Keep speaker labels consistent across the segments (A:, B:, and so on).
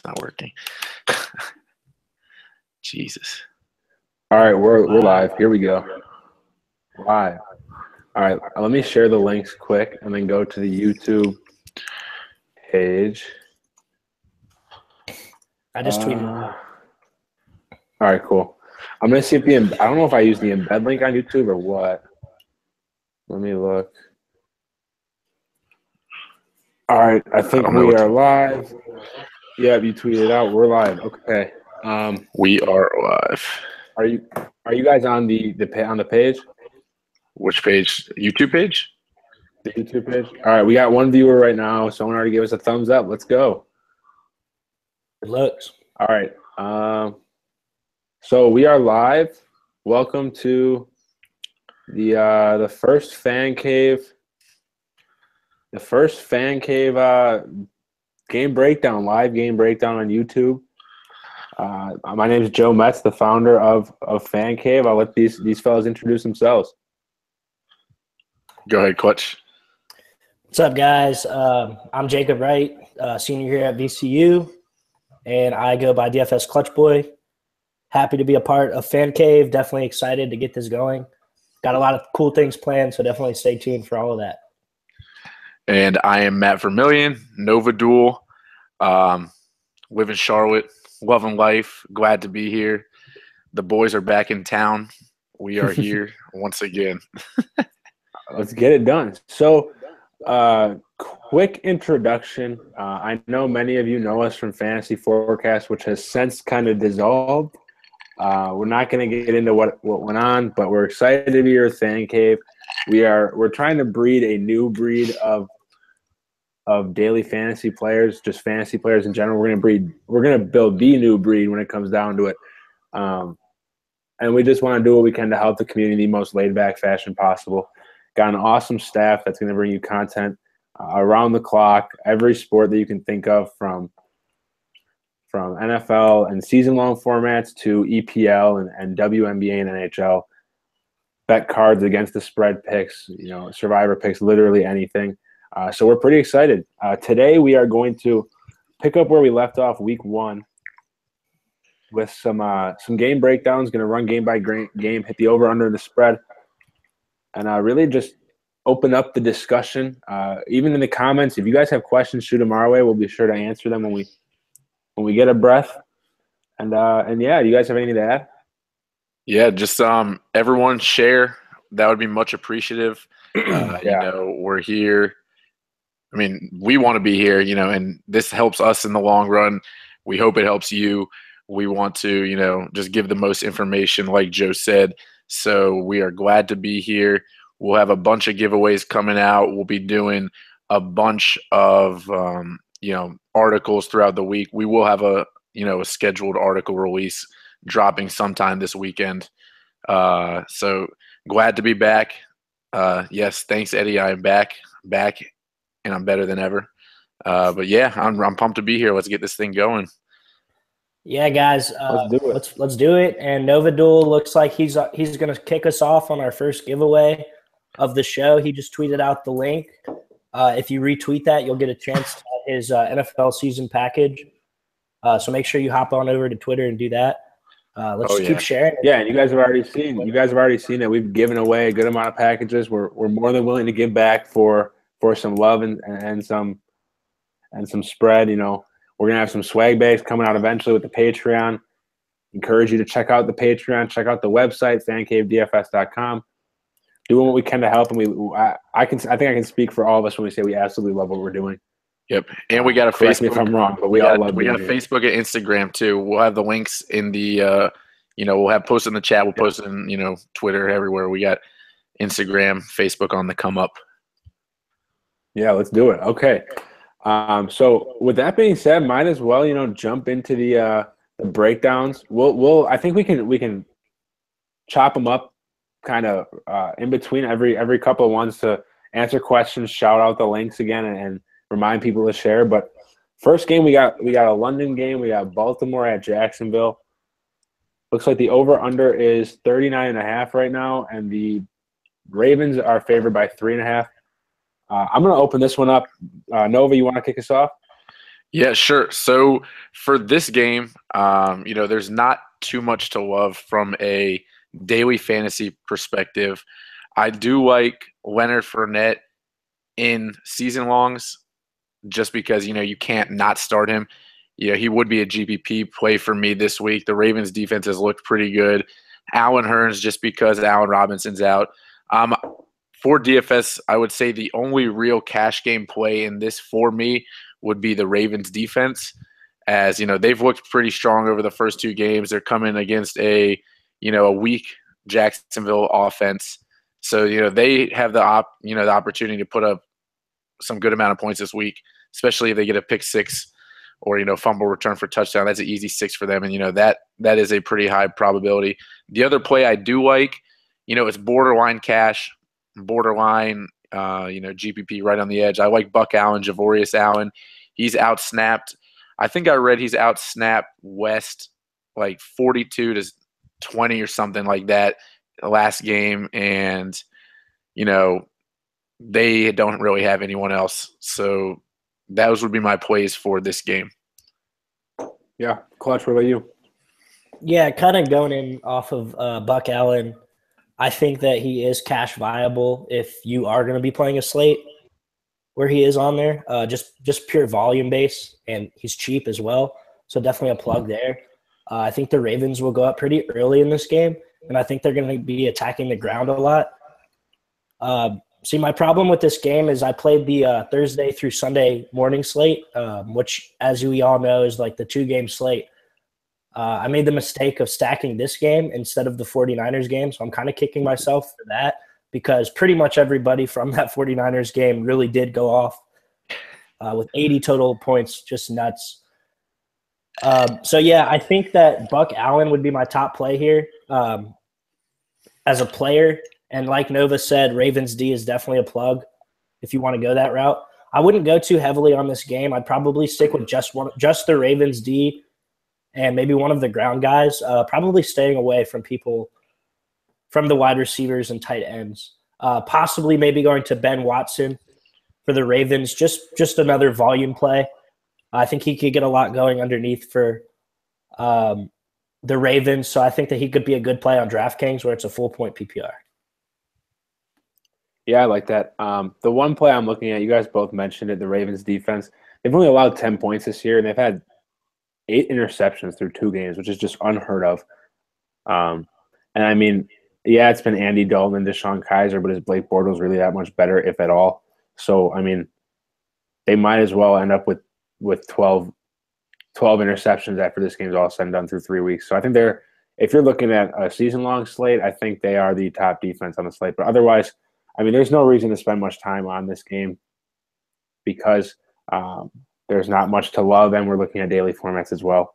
A: not working. Jesus.
B: All right, we're live. Here we go. Live. All right, let me share the links quick and then go to the YouTube page.
C: I just tweeted.
B: All right, cool. I'm going to see if I don't know if I use the embed link on YouTube or what. Let me look. All right, I think we are live. Yeah, you tweeted out. We're live. Okay.
A: We are live.
B: Are you guys on the page?
A: Which page? YouTube page?
B: The YouTube page. All right, we got one viewer right now. Someone already gave us a thumbs up. Let's go.
C: Good looks.
B: All right. So we are live. Welcome to the first FanCave. The first FanCave game breakdown, live game breakdown on YouTube. My name is Joe Metz, the founder of FanCave. I'll let these fellas introduce themselves.
A: Go ahead, Clutch.
C: What's up, guys? I'm Jacob Wright, senior here at VCU, and I go by DFS Clutch Boy. Happy to be a part of FanCave. Definitely excited to get this going. Got a lot of cool things planned, so definitely stay tuned for all of that.
A: And I am Matt Vermillion, Nova Duel. Live in Charlotte, loving life, glad to be here. The boys are back in town. We are here once again.
B: Let's get it done. So, quick introduction. I know many of you know us from Fantasy Forecast, which has since kind of dissolved. We're not going to get into what went on, but we're excited to be here at FanCave. We're trying to breed a new breed of daily fantasy players, just fantasy players in general. We're going to build the new breed when it comes down to it. And we just want to do what we can to help the community in the most laid back fashion possible. Got an awesome staff that's going to bring you content around the clock, every sport that you can think of, from NFL and season-long formats to EPL and WNBA and NHL. Bet cards against the spread picks, survivor picks, literally anything. So we're pretty excited. Today we are going to pick up where we left off week 1 with some game breakdowns. Going to run game by game, hit the over, under, the spread, and really just open up the discussion. Even in the comments, if you guys have questions, shoot them our way. We'll be sure to answer them when we get a breath. And yeah, you guys have anything to add?
A: Yeah, just everyone share. That would be much appreciative. We're here. I mean, we want to be here, and this helps us in the long run. We hope it helps you. We want to, just give the most information, like Joe said. So we are glad to be here. We'll have a bunch of giveaways coming out. We'll be doing a bunch of, articles throughout the week. We will have a scheduled article release dropping sometime this weekend. So glad to be back. Yes, thanks, Eddie. I am back, and I'm better than ever. But yeah, I'm pumped to be here. Let's get this thing going.
C: Yeah, guys,
B: let's do it.
C: Let's do it. And Nova Duel looks like he's going to kick us off on our first giveaway of the show. He just tweeted out the link. If you retweet that, you'll get a chance to his NFL season package. So make sure you hop on over to Twitter and do that. Let's keep sharing.
B: Yeah, and you guys have already seen that we've given away a good amount of packages. We're more than willing to give back for some love and some spread. We're gonna have some swag bags coming out eventually with the Patreon. Encourage you to check out the Patreon, check out the website, fancavedfs.com. Doing what we can to help, and I think I can speak for all of us when we say we absolutely love what we're doing.
A: Yep, and we got a
B: Correct
A: Facebook.
B: Me if I'm wrong, but we got a
A: Facebook and Instagram too. We'll have the links in the, we'll have posted in the chat. We'll post it in, Twitter, everywhere. We got Instagram, Facebook on the come up.
B: Yeah, let's do it. Okay. So with that being said, might as well, jump into the breakdowns. I think we can chop them up kind of in between every couple of ones to answer questions, shout out the links again, and remind people to share. But first game, we got a London game. We got Baltimore at Jacksonville. Looks like the over-under is 39.5 right now, and the Ravens are favored by 3.5. I'm going to open this one up. Nova, you want to kick us off?
A: Yeah, sure. So for this game, there's not too much to love from a daily fantasy perspective. I do like Leonard Fournette in season longs just because, you can't not start him. He would be a GPP play for me this week. The Ravens defense has looked pretty good. Allen Hurns just because Allen Robinson's out. For DFS, I would say the only real cash game play in this for me would be the Ravens defense. As they've looked pretty strong over the first two games. They're coming against a weak Jacksonville offense. So, they have the opportunity to put up some good amount of points this week, especially if they get a pick six or, fumble return for touchdown. That's an easy 6 for them. And, that is a pretty high probability. The other play I do like, it's borderline cash, borderline, GPP right on the edge. I like Buck Allen, Javorius Allen. He's outsnapped. I think I read he's outsnapped West like 42-20 or something like that last game. And, they don't really have anyone else. So those would be my plays for this game.
B: Yeah. Clutch, what about you?
C: Yeah, kind of going in off of Buck Allen, I think that he is cash viable if you are going to be playing a slate where he is on there, just pure volume base, and he's cheap as well. So definitely a plug there. I think the Ravens will go up pretty early in this game, and I think they're going to be attacking the ground a lot. See, my problem with this game is I played the Thursday through Sunday morning slate, which, as we all know, is like the 2-game slate. I made the mistake of stacking this game instead of the 49ers game, so I'm kind of kicking myself for that because pretty much everybody from that 49ers game really did go off with 80 total points, just nuts. So, yeah, I think that Buck Allen would be my top play here as a player. And like Nova said, Ravens D is definitely a plug if you want to go that route. I wouldn't go too heavily on this game. I'd probably stick with just the Ravens D and maybe one of the ground guys, probably staying away from people from the wide receivers and tight ends. Possibly maybe going to Ben Watson for the Ravens, just another volume play. I think he could get a lot going underneath for the Ravens, so I think that he could be a good play on DraftKings where it's a full point PPR.
B: Yeah, I like that. The one play I'm looking at, you guys both mentioned it, the Ravens defense. They've only allowed 10 points this year, and they've had 8 interceptions through 2 games, which is just unheard of. And I mean, yeah, it's been Andy Dalton and Deshaun Kaiser, but is Blake Bortles really that much better, if at all? So, I mean, they might as well end up with 12 interceptions after this game's all said and done through 3 weeks. So I think if you're looking at a season-long slate, I think they are the top defense on the slate. But otherwise, I mean, there's no reason to spend much time on this game because there's not much to love, and we're looking at daily formats as well.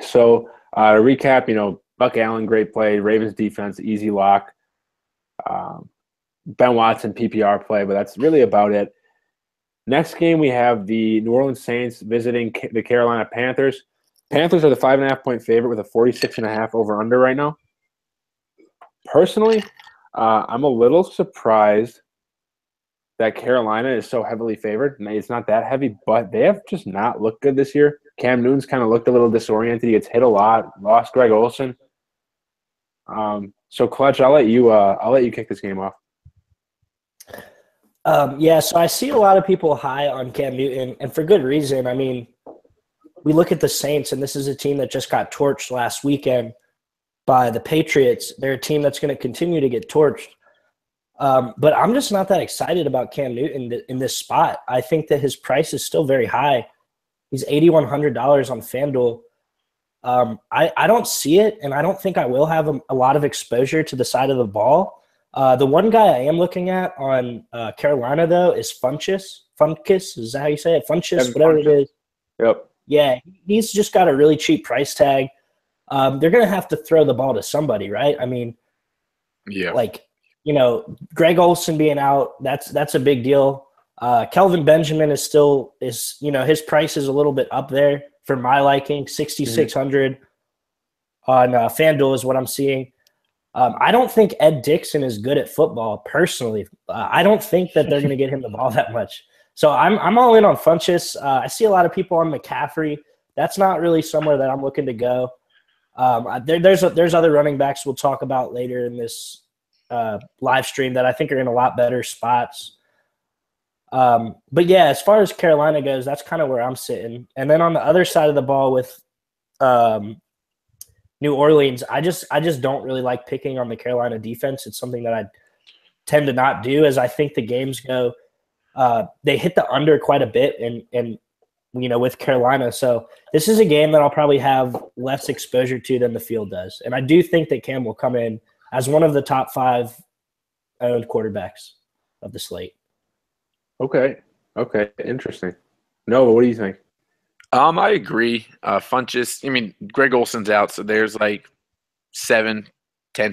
B: So to recap, Buck Allen, great play. Ravens defense, easy lock. Ben Watson, PPR play, but that's really about it. Next game, we have the New Orleans Saints visiting the Carolina Panthers. Panthers are the 5.5-point favorite with a 46.5 over-under right now. Personally, I'm a little surprised that Carolina is so heavily favored. It's not that heavy, but they have just not looked good this year. Cam Newton's kind of looked a little disoriented. He gets hit a lot. Lost Greg Olsen. So Clutch, I'll let you kick this game off.
C: So I see a lot of people high on Cam Newton, and for good reason. I mean, we look at the Saints, and this is a team that just got torched last weekend by the Patriots. They're a team that's going to continue to get torched. But I'm just not that excited about Cam Newton in this spot. I think that his price is still very high. He's $8,100 on FanDuel. I don't see it, and I don't think I will have a lot of exposure to the side of the ball. The one guy I am looking at on Carolina, though, is Funchess. Funchess, is that how you say it? Funchess, whatever it is.
B: Yep.
C: Yeah, he's just got a really cheap price tag. They're going to have to throw the ball to somebody, right? I mean,
A: yeah,
C: Greg Olsen being out, that's a big deal. Kelvin Benjamin is his price is a little bit up there for my liking, 6,600 on FanDuel is what I'm seeing. I don't think Ed Dickson is good at football personally. I don't think that they're going to get him the ball that much. So I'm all in on Funchess. I see a lot of people on McCaffrey. That's not really somewhere that I'm looking to go. There's other running backs we'll talk about later in this live stream that I think are in a lot better spots. But yeah, as far as Carolina goes, that's kind of where I'm sitting. And then on the other side of the ball with New Orleans, I just don't really like picking on the Carolina defense. It's something that I tend to not do as I think the games go. They hit the under quite a bit and with Carolina. So this is a game that I'll probably have less exposure to than the field does. And I do think that Cam will come in as one of the top 5 owned quarterbacks of the slate.
B: Okay. Interesting. Noah, what do you think?
A: I agree. Funchess, Greg Olson's out, so there's like 7-10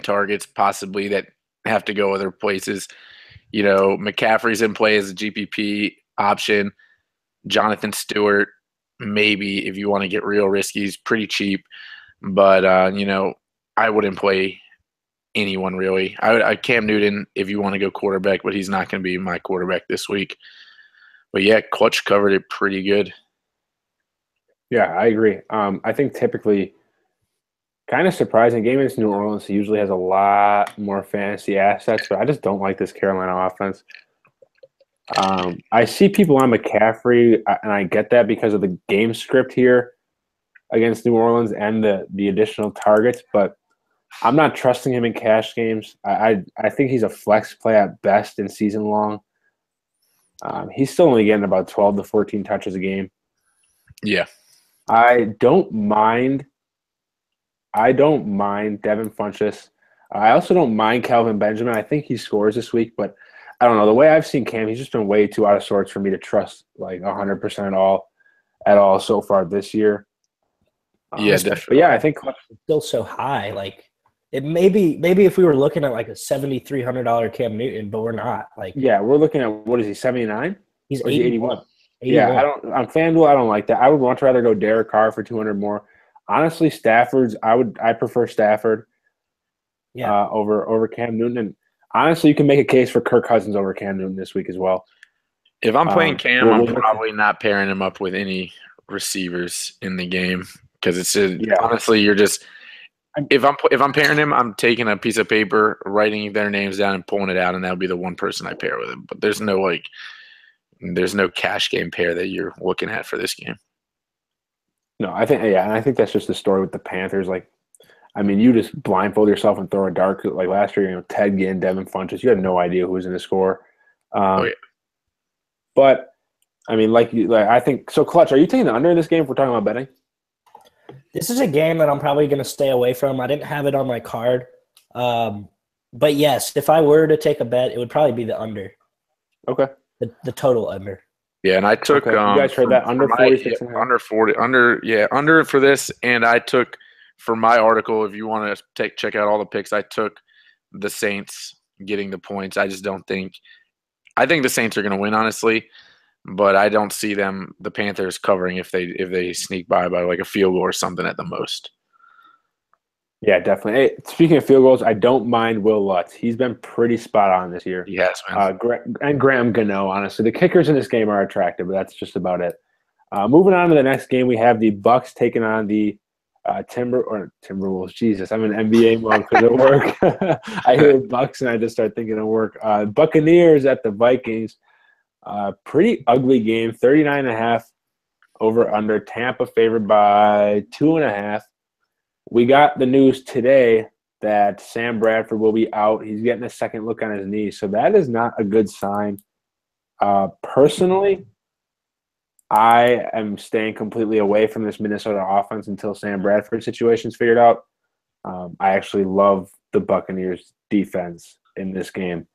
A: targets possibly that have to go other places. McCaffrey's in play as a GPP option. Jonathan Stewart, maybe if you want to get real risky, he's pretty cheap. But, I wouldn't play anyone really. I Cam Newton if you want to go quarterback, but he's not going to be my quarterback this week. But, yeah, Clutch covered it pretty good.
B: Yeah, I agree. I think typically kind of surprising game against New Orleans. He usually has a lot more fantasy assets, but I just don't like this Carolina offense. I see people on McCaffrey, and I get that because of the game script here against New Orleans and the additional targets, but I'm not trusting him in cash games. I think he's a flex play at best in season long. He's still only getting about 12 to 14 touches a game.
A: Yeah.
B: I don't mind Devin Funchess. I also don't mind Calvin Benjamin. I think he scores this week, but I don't know. The way I've seen Cam, he's just been way too out of sorts for me to trust like 100% at all so far this year.
A: Yeah, definitely.
B: But yeah, I think
C: it's still so high. Like it maybe if we were looking at like a $7,300 Cam Newton, but we're not. Like
B: yeah, we're looking at what is he 79?
C: He's 81. 81.
B: Yeah, on FanDuel, I don't like that. I would much rather go Derek Carr for 200 more. Honestly, I prefer Stafford over Cam Newton. And honestly, you can make a case for Kirk Cousins over Cam Newton this week as well.
A: If I'm playing Cam, I'm probably not pairing him up with any receivers in the game because honestly, you're just if I'm pairing him, I'm taking a piece of paper, writing their names down, and pulling it out, and that'll be the one person I pair with him. But there's no cash game pair that you're looking at for this game.
B: No, I think that's just the story with the Panthers. Like, you just blindfold yourself and throw a dart. Like last year, Ted Ginn, Devin Funchess, you had no idea who was going to score. But I think so. Clutch, are you taking the under in this game if we're talking about betting?
C: This is a game that I'm probably going to stay away from. I didn't have it on my card. But yes, if I were to take a bet, it would probably be the under.
B: Okay.
C: The total under.
A: Yeah, and I took
B: you guys heard that under 46
A: under for this, and I took for my article, if you want to check out all the picks, I took the Saints getting the points. I think the Saints are going to win, honestly, but I don't see the Panthers covering if they sneak by like a field goal or something at the most.
B: Yeah, definitely. Hey, speaking of field goals, I don't mind Will Lutz. He's been pretty spot on this year.
A: He has, man.
B: And Graham Gano, honestly. The kickers in this game are attractive, but that's just about it. Moving on to the next game, we have the Bucks taking on the Timberwolves. Jesus, I'm an NBA mom because of work. I hear Bucks and I just start thinking of work. Buccaneers at the Vikings. Pretty ugly game, 39.5 over under. Tampa favored by 2.5. We got the news today that Sam Bradford will be out. He's getting a second look on his knee, so that is not a good sign. Personally, I am staying completely away from this Minnesota offense until Sam Bradford's situation's figured out. I actually love the Buccaneers' defense in this game.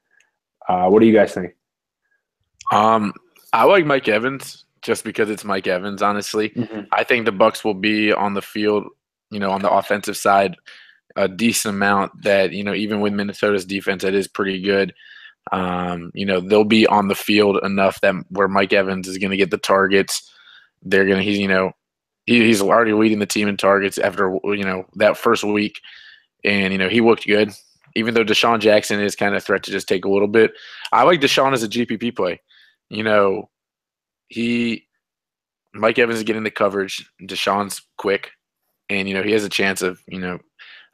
B: What do you guys think?
A: I like Mike Evans just because it's Mike Evans, honestly. Mm-hmm. I think the Bucs will be on the field on the offensive side, a decent amount that, even with Minnesota's defense, that is pretty good. They'll be on the field enough that where Mike Evans is going to get the targets. He's already leading the team in targets after, that first week. And, he looked good. Even though Deshaun Jackson is kind of a threat to just take a little bit. I like Deshaun as a GPP play. Mike Evans is getting the coverage. Deshaun's quick, and he has a chance of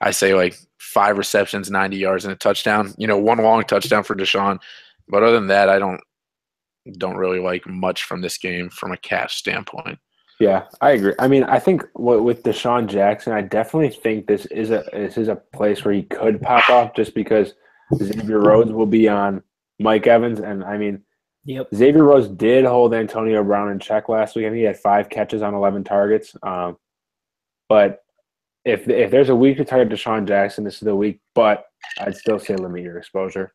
A: I say like 5 receptions, 90 yards, and a touchdown. One long touchdown for Deshaun, but other than that, I don't really like much from this game from a cash standpoint.
B: Yeah, I agree. I mean, I think with Deshaun Jackson, I definitely think this is a place where he could pop off just because Xavier Rhodes will be on Mike Evans, and I mean,
C: Yep.
B: Xavier Rhodes did hold Antonio Brown in check last week. I think he had 5 catches on 11 targets. But if there's a week to target Deshaun Jackson, this is the week. But I'd still say limit your exposure.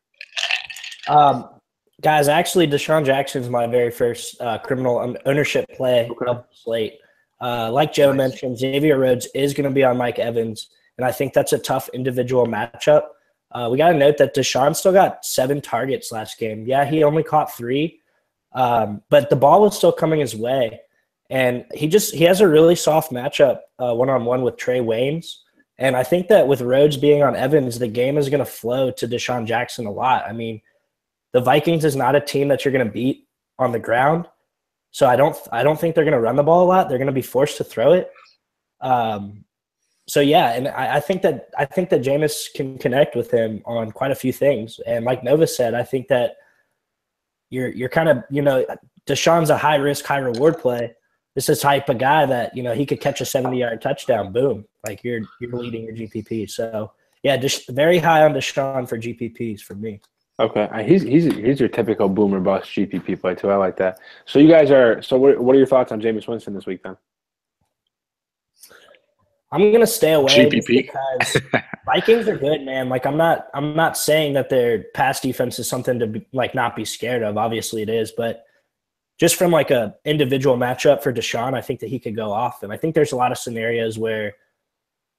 C: Guys, actually, Deshaun Jackson's my very first criminal ownership play of the slate. Like Joe mentioned, Xavier Rhodes is going to be on Mike Evans, and I think that's a tough individual matchup. We got to note that Deshaun still got 7 targets last game. Yeah, he only caught 3, but the ball was still coming his way. And he has a really soft matchup one-on-one with Trey Waynes. And I think that with Rhodes being on Evans, the game is going to flow to Deshaun Jackson a lot. I mean, the Vikings is not a team that you're going to beat on the ground. So I don't think they're going to run the ball a lot. They're going to be forced to throw it. So yeah, and I think that Jameis can connect with him on quite a few things. And like Nova said, I think that you're kind of, Deshaun's a high risk, high reward play. This is type of guy that, he could catch a 70-yard touchdown, boom. Like you're leading your GPP. So yeah, just very high on Deshaun for GPPs for me.
B: Okay, he's your typical boomer bust GPP play too. I like that. So you guys are. So what are your thoughts on Jameis Winston this week then?
C: I'm gonna stay away
A: GPP.
C: just because Vikings are good, man. Like I'm not saying that their pass defense is something to be, not be scared of. Obviously it is, but just from like a individual matchup for Deshaun, I think that he could go off. And I think there's a lot of scenarios where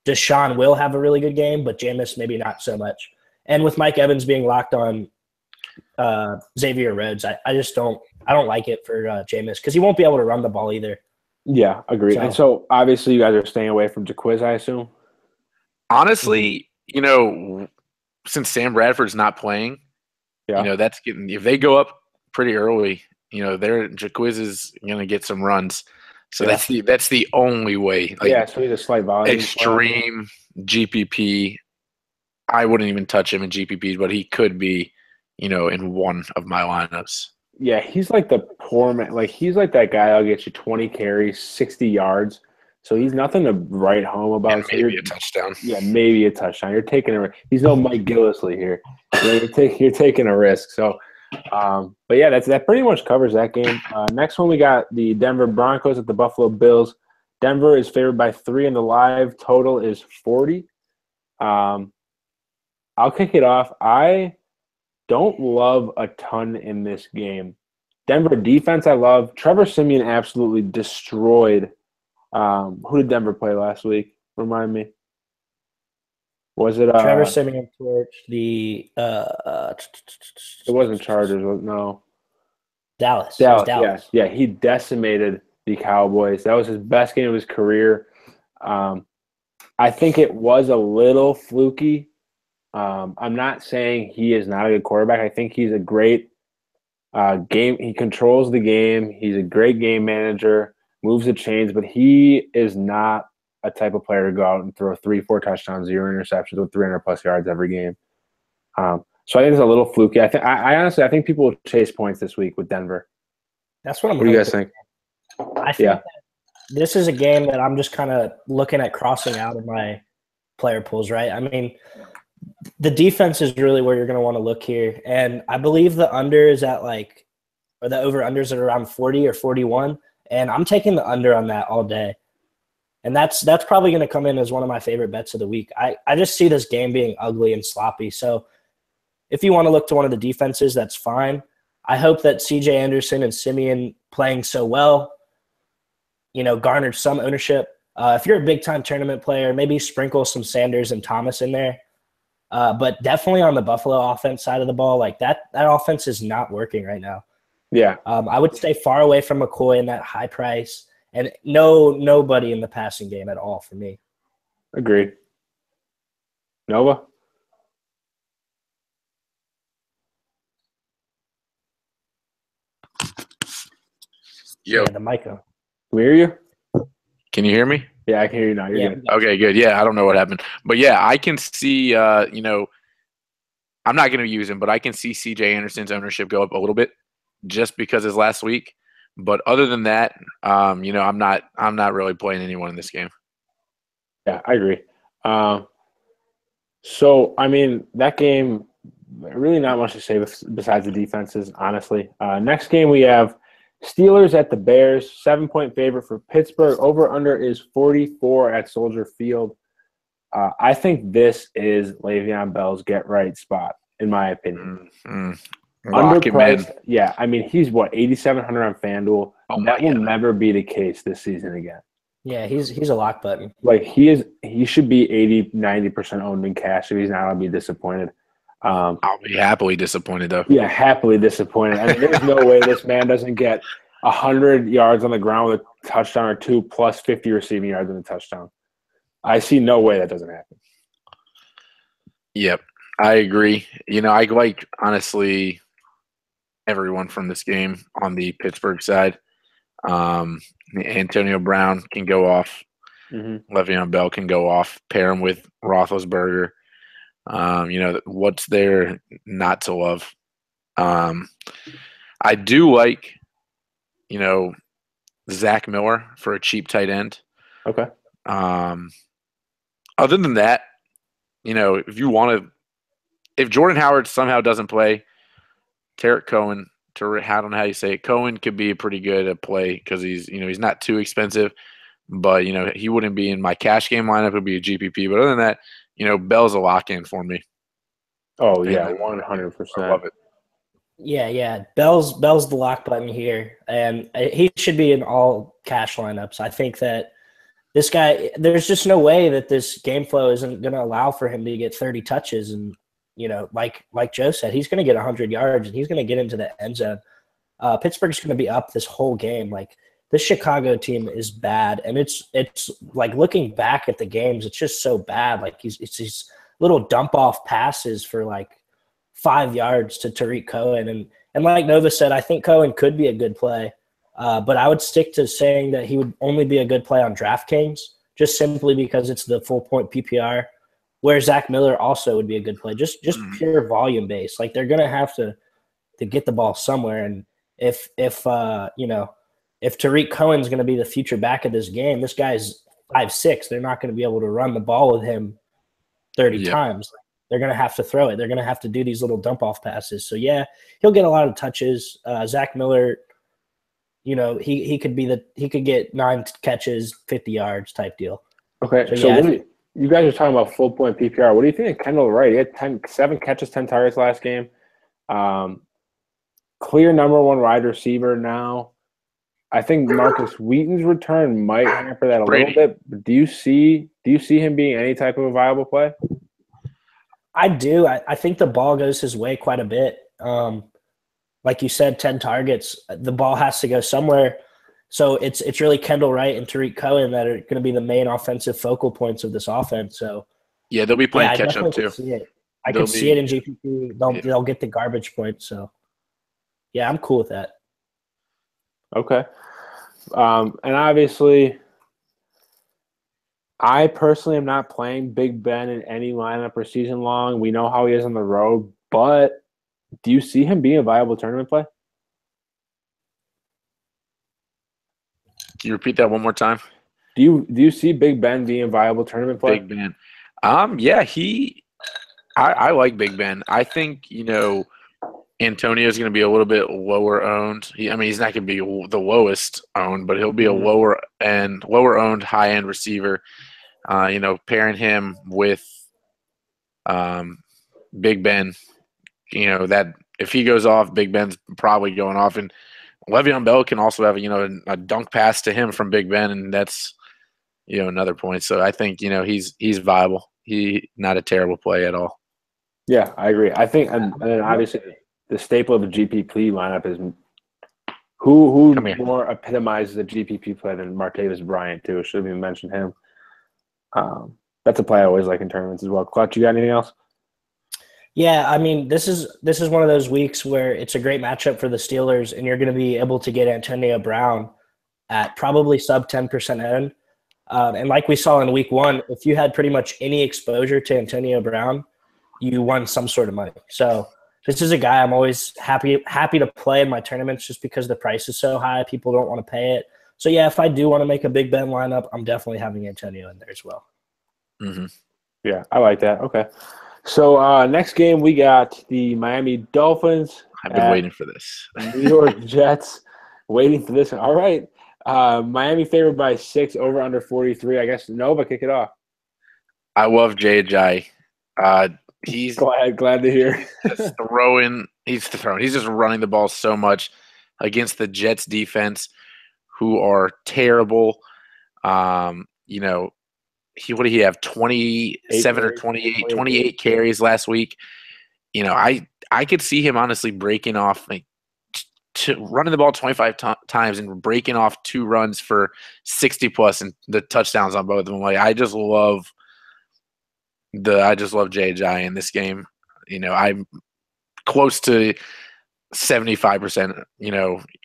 C: Deshaun will have a really good game, but Jameis maybe not so much. And with Mike Evans being locked on Xavier Rhodes, I don't like it for Jameis because he won't be able to run the ball either.
B: Yeah, agreed. And so obviously you guys are staying away from Jaquiz, I assume?
A: Honestly, since Sam Bradford's not playing, that's getting – if they go up pretty early, Jaquiz is going to get some runs. So that's the only way.
B: So he's a slight volume.
A: Extreme GPP. I wouldn't even touch him in GPPs, but he could be, in one of my lineups.
B: Yeah, he's like the poor man. Like he's like that guy that'll get you 20 carries, 60 yards. So he's nothing to write home about.
A: Yeah, maybe a touchdown.
B: Yeah, maybe a touchdown. You're taking a. He's no Mike Gillislee here. You're taking a risk. So, but yeah, that pretty much covers that game. Next one we got the Denver Broncos at the Buffalo Bills. Denver is favored by 3, and the live total is 40. I'll kick it off. I don't love a ton in this game. Denver defense I love. Trevor Siemian absolutely destroyed. Who did Denver play last week? Remind me. Was it
C: Trevor Siemian torched the
B: it wasn't Chargers, no.
C: Dallas.
B: Dallas. Yeah, he decimated the Cowboys. That was his best game of his career. I think it was a little fluky. I'm not saying he is not a good quarterback. I think he's a great game. He controls the game. He's a great game manager, moves the chains, but he is not a type of player to go out and throw 3-4 touchdowns, 0 interceptions with 300+ yards every game. So I think it's a little fluky. I honestly think people will chase points this week with Denver.
C: That's what I'm.
B: What do you guys think?
C: I think that this is a game that I'm just kind of looking at crossing out of my player pools. Right? I mean, the defense is really where you're going to want to look here, and I believe the under is at or the over/unders at around 40 or 41, and I'm taking the under on that all day. And that's probably going to come in as one of my favorite bets of the week. I just see this game being ugly and sloppy. So if you want to look to one of the defenses, that's fine. I hope that C.J. Anderson and Simeon playing so well, garnered some ownership. If you're a big-time tournament player, maybe sprinkle some Sanders and Thomas in there. But definitely on the Buffalo offense side of the ball, that offense is not working right now.
B: Yeah.
C: I would stay far away from McCoy in that high price. And nobody in the passing game at all for me.
B: Agreed. Nova?
A: Yo,
C: Yeah, the Micah.
B: Can we hear you?
A: can you hear me?
B: Yeah, I can hear you now. You're good.
A: Okay, good. Yeah, I don't know what happened. But yeah, I can see, I'm not going to use him, but I can see CJ Anderson's ownership go up a little bit just because his last week. But other than that, I'm not really playing anyone in this game.
B: Yeah, I agree. So, I mean, that game, really not much to say besides the defenses, honestly. Next game, we have Steelers at the Bears, 7-point favorite for Pittsburgh. Over-under is 44 at Soldier Field. I think this is Le'Veon Bell's get-right spot, in my opinion. Underpriced. Yeah, I mean, he's, 8,700 on FanDuel. That will never be the case this season again.
C: Yeah, he's a lock button.
B: Like, he should be 80, 90% owned in cash if he's not going to be disappointed.
A: I'll be happily disappointed, though.
B: Yeah, happily disappointed. I mean, there's no way this man doesn't get 100 yards on the ground with a touchdown or two plus 50 receiving yards and a touchdown. I see no way that doesn't happen.
A: Yep, I agree. I like, honestly, everyone from this game on the Pittsburgh side. Antonio Brown can go off. Le'Veon Bell can go off. Pair him with Roethlisberger. What's there not to love? I do like, Zach Miller for a cheap tight end.
B: Okay.
A: Other than that, if Jordan Howard somehow doesn't play, Tarek Cohen, I don't know how you say it. Cohen could be a pretty good play because he's not too expensive, but he wouldn't be in my cash game lineup. It would be a GPP. But other than that, Bell's a lock in for me.
B: Oh yeah, 100%.
A: I love it.
C: Yeah. Bell's the lock button here, and he should be in all cash lineups. I think that this guy, there's just no way that this game flow isn't going to allow for him to get 30 touches and. Like Joe said, he's going to get 100 yards and he's going to get into the end zone. Pittsburgh's going to be up this whole game. Like, this Chicago team is bad, and it's like looking back at the games, it's just so bad. Like, it's these little dump off passes for like 5 yards to Tariq Cohen, and like Nova said, I think Cohen could be a good play, but I would stick to saying that he would only be a good play on DraftKings just simply because it's the full point PPR. Where Zach Miller also would be a good play, just pure volume base. Like, they're gonna have to get the ball somewhere, and if Tariq Cohen's gonna be the future back of this game, this guy's 5'6". They're not gonna be able to run the ball with him 30 times. They're gonna have to throw it. They're gonna have to do these little dump off passes. So yeah, he'll get a lot of touches. Zach Miller, he could get 9 catches, 50 yards type deal.
B: Okay, so you guys are talking about full point PPR. What do you think of Kendall Wright? He had 7 catches, 10 targets last game. Clear number 1 wide receiver now. I think Marcus Wheaton's return might hamper that a little bit. But do you see him being any type of a viable play?
C: I do. I think the ball goes his way quite a bit. Like you said, 10 targets. The ball has to go somewhere. So it's really Kendall Wright and Tariq Cohen that are going to be the main offensive focal points of this offense. So
A: yeah, they'll be playing catch up too.
C: I could see it in GPP. They'll get the garbage points. So yeah, I'm cool with that.
B: Okay, and obviously, I personally am not playing Big Ben in any lineup or season long. We know how he is on the road, but do you see him being a viable tournament play?
A: Can you repeat that one more time?
B: Do you see Big Ben being a viable tournament play?
A: Big Ben. Yeah, I like Big Ben. I think, Antonio's going to be a little bit lower owned. He's not going to be the lowest owned, but he'll be a lower owned, high end receiver. Pairing him with Big Ben, that if he goes off, Big Ben's probably going off, and Le'Veon Bell can also have a dunk pass to him from Big Ben, and that's another point. So I think he's viable. He not a terrible play at all.
B: Yeah, I agree. I think, and then obviously the staple of the GPP lineup is who more epitomizes the GPP play than Martavis Bryant too. Should have even mentioned him. That's a play I always like in tournaments as well. Clutch, you got anything else?
C: Yeah, this is one of those weeks where it's a great matchup for the Steelers, and you're going to be able to get Antonio Brown at probably sub 10% owned. And like we saw in week 1, if you had pretty much any exposure to Antonio Brown, you won some sort of money. So this is a guy I'm always happy to play in my tournaments just because the price is so high. People don't want to pay it. So, yeah, if I do want to make a big bet lineup, I'm definitely having Antonio in there as well.
A: Mm-hmm.
B: Yeah, I like that. Okay. So next game, we got the Miami Dolphins.
A: I've been waiting for this.
B: New York Jets, waiting for this one. All right. Miami favored by 6, over under 43. I guess Nova, kick it off.
A: I love Jay. He's
B: glad to hear.
A: He's just running the ball so much against the Jets defense, who are terrible. What did he have? 27 or 28 carries last week. I could see him honestly breaking off, running the ball 25 times and breaking off 2 runs for 60 plus and the touchdowns on both of them. I just love Jay in this game. I'm close to 75%,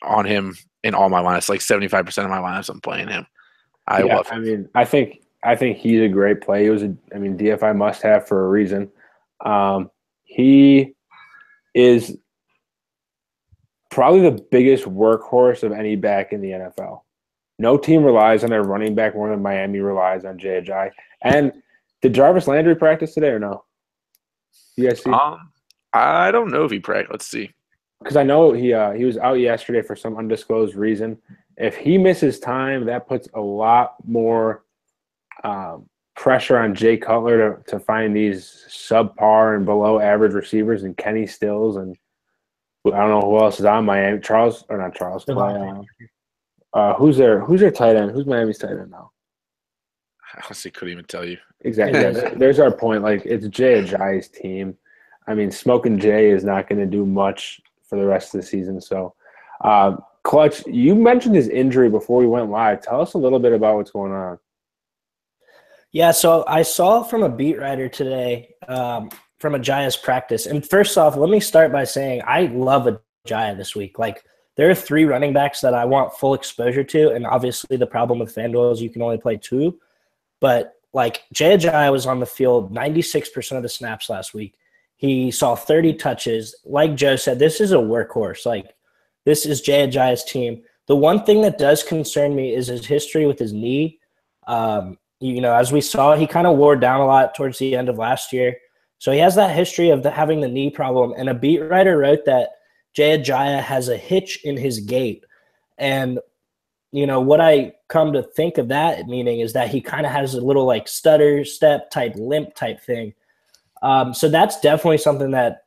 A: on him in all my lineups. 75% of my lineups I'm playing him. I love him.
B: I think he's a great play. He was DFI must have for a reason. He is probably the biggest workhorse of any back in the NFL. No team relies on their running back more than Miami relies on Jay. And did Jarvis Landry practice today or no? You guys see?
A: I don't know if he practiced. Let's see.
B: Because I know he was out yesterday for some undisclosed reason. If he misses time, that puts a lot more pressure on Jay Cutler to find these subpar and below average receivers, and Kenny Stills, and I don't know who else is on Miami. Who's their tight end? Who's Miami's tight end now?
A: I honestly couldn't even tell you.
B: Exactly. Yeah, there's our point. It's Jay Ajayi's team. Smoking Jay is not going to do much for the rest of the season. So, Clutch, you mentioned his injury before we went live. Tell us a little bit about what's going on.
C: Yeah, so I saw from a beat writer today from Ajayi's practice. And first off, let me start by saying I love Ajayi this week. There are 3 running backs that I want full exposure to, and obviously the problem with FanDuel is you can only play 2. But, Jay Ajayi was on the field 96% of the snaps last week. He saw 30 touches. Like Joe said, this is a workhorse. This is Jay Ajayi's team. The one thing that does concern me is his history with his knee. As we saw, he kind of wore down a lot towards the end of last year. So he has that history of having the knee problem. And a beat writer wrote that Jay Ajayi has a hitch in his gait. And, what I come to think of that meaning is that he kind of has a little stutter step type, limp type thing. So that's definitely something that,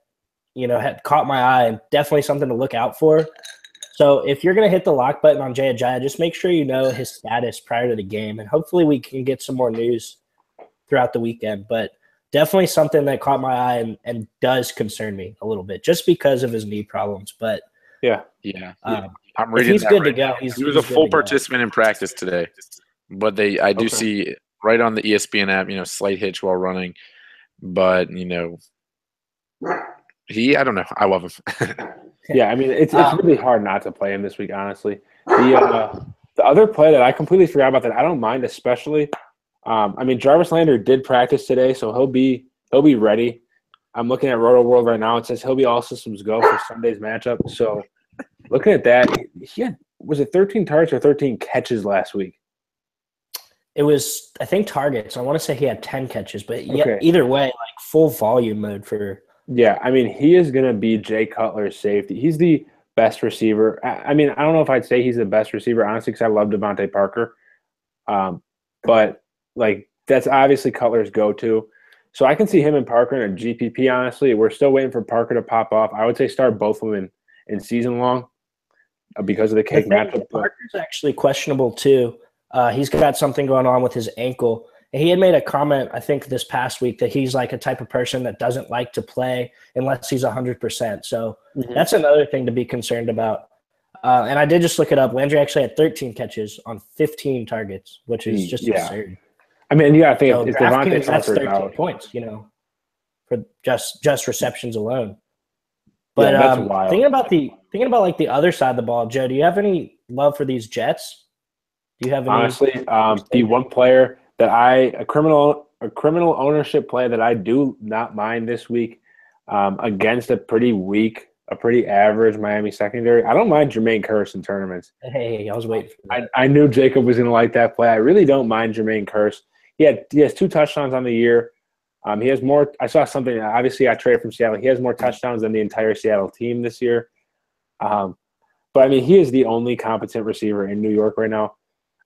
C: had caught my eye and definitely something to look out for. So if you're going to hit the lock button on Jay Ajayi, just make sure you know his status prior to the game. And hopefully we can get some more news throughout the weekend. But definitely something that caught my eye and does concern me a little bit just because of his knee problems. But
B: yeah.
A: I'm reading
C: he's good to go.
A: He was a full participant in practice today. But I do see right on the ESPN app, slight hitch while running. But, I don't know. I love him.
B: Yeah, it's really hard not to play him this week, honestly. The other play that I completely forgot about that I don't mind, especially, Jarvis Landry did practice today, so he'll be ready. I'm looking at Roto World right now. It says he'll be all systems go for Sunday's matchup. So looking at that, he had, was it 13 targets or 13 catches last week?
C: It was, I think, targets. I want to say he had 10 catches, but either way, full volume mode for.
B: Yeah, he is going to be Jay Cutler's safety. He's the best receiver. I don't know if I'd say he's the best receiver, honestly, because I love Devontae Parker. But, that's obviously Cutler's go-to. So I can see him and Parker in a GPP, honestly. We're still waiting for Parker to pop off. I would say start both of them in season long because of the cake matchup.
C: Parker's actually questionable, too. He's got something going on with his ankle. And he had made a comment, I think, this past week that he's a type of person that doesn't like to play unless he's 100%. So that's another thing to be concerned about. And I did just look it up. Landry actually had 13 catches on 15 targets, which is just absurd.
B: You got to think if Devontae
C: that's 13 points, for just receptions alone. But
B: that's wild.
C: thinking about the other side of the ball, Joe, do you have any love for these Jets? Do you have any?
B: Honestly, the one player that a criminal ownership play that I do not mind this week against a pretty average Miami secondary. I don't mind Jermaine Kearse in tournaments.
C: Hey, I was waiting for that.
B: I knew Jacob was going to like that play. I really don't mind Jermaine Kearse. He has 2 touchdowns on the year. He has more. I saw something. Obviously, I traded from Seattle. He has more touchdowns than the entire Seattle team this year. But I mean, he is the only competent receiver in New York right now.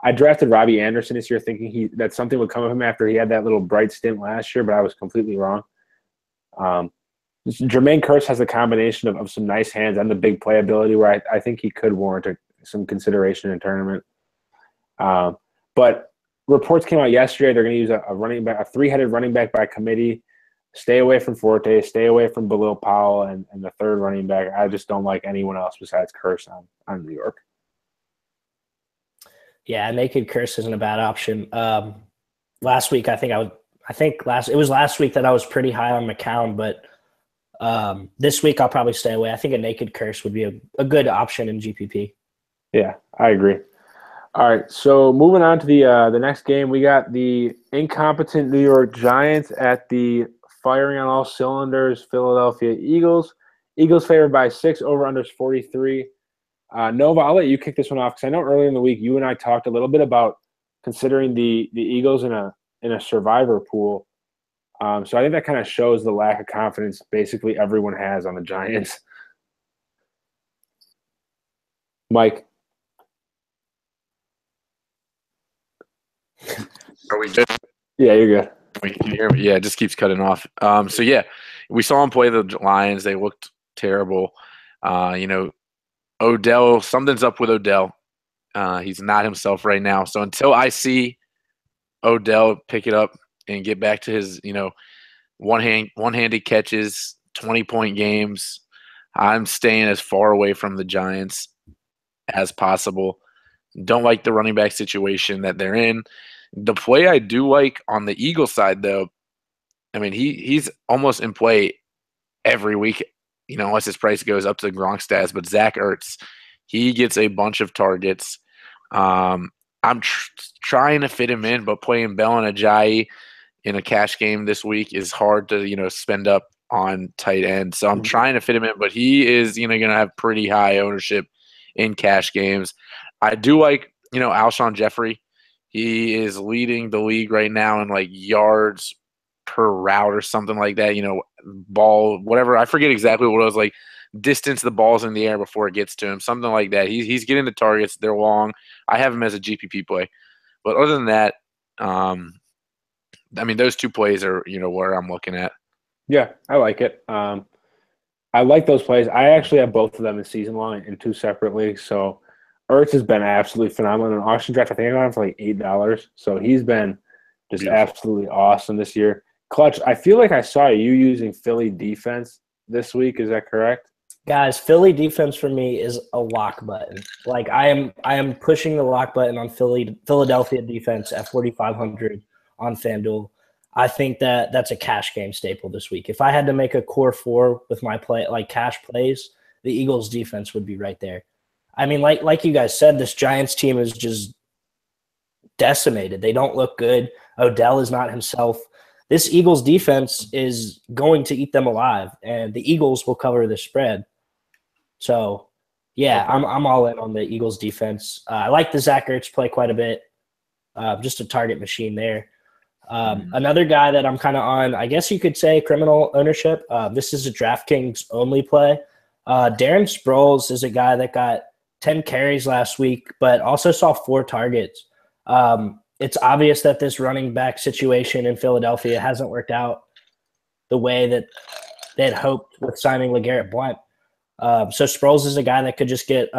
B: I drafted Robbie Anderson this year, thinking that something would come of him after he had that little bright stint last year, but I was completely wrong. Jermaine Kearse has a combination of some nice hands and the big playability where I think he could warrant some consideration in tournament. But reports came out yesterday they're going to use a running back, a 3-headed running back by committee. Stay away from Forte, stay away from Bilal Powell, and the third running back. I just don't like anyone else besides Kearse on New York.
C: Yeah, naked Kearse isn't a bad option. Last week, it was last week that I was pretty high on McCown, but this week I'll probably stay away. I think a naked Kearse would be a good option in GPP.
B: Yeah, I agree. All right, so moving on to the next game, we got the incompetent New York Giants at the firing on all cylinders Philadelphia Eagles. Eagles favored by 6, over-unders 43. Nova, I'll let you kick this one off because I know earlier in the week you and I talked a little bit about considering the Eagles in a survivor pool. So I think that kind of shows the lack of confidence basically everyone has on the Giants. Mike.
A: Are we good?
B: Yeah, you're good.
A: Can you hear me? Yeah, it just keeps cutting off. So yeah, we saw him play the Lions. They looked terrible. Odell, something's up with Odell. He's not himself right now. So until I see Odell pick it up and get back to his, one-handed catches, 20-point games, I'm staying as far away from the Giants as possible. Don't like the running back situation that they're in. The play I do like on the Eagles side, though, I mean, he's almost in play every week, unless his price goes up to the Gronk stats. But Zach Ertz, he gets a bunch of targets. I'm trying to fit him in, but playing Bell and Ajayi in a cash game this week is hard to, spend up on tight end. So I'm trying to fit him in, but he is, going to have pretty high ownership in cash games. I do like, Alshon Jeffrey. He is leading the league right now in yards per route or something like that. Ball, whatever. I forget exactly what it was like. Distance the ball's in the air before it gets to him, something like that. He's getting the targets. They're long. I have him as a GPP play, but other than that, those 2 plays are where I'm looking at.
B: Yeah, I like it. I like those plays. I actually have both of them in season long in 2 separate leagues. So Ertz has been absolutely phenomenal in an auction draft. I think I got him for $8. So he's been just absolutely awesome this year. Clutch, I feel like I saw you using Philly defense this week. Is that correct?
C: Guys, Philly defense for me is a lock button. I am pushing the lock button on Philadelphia defense at 4,500 on FanDuel. I think that's a cash game staple this week. If I had to make a core 4 with my cash plays, the Eagles defense would be right there. I mean, like you guys said, this Giants team is just decimated. They don't look good. Odell is not himself. This Eagles defense is going to eat them alive, and the Eagles will cover the spread. So, yeah, I'm all in on the Eagles defense. I like the Zach Ertz play quite a bit. Just a target machine there. Another guy that I'm kind of on, I guess you could say criminal ownership. This is a DraftKings only play. Darren Sproles is a guy that got 10 carries last week, but also saw 4 targets. It's obvious that this running back situation in Philadelphia hasn't worked out the way that they had hoped with signing LeGarrette Blount. So Sproles is a guy that could just get,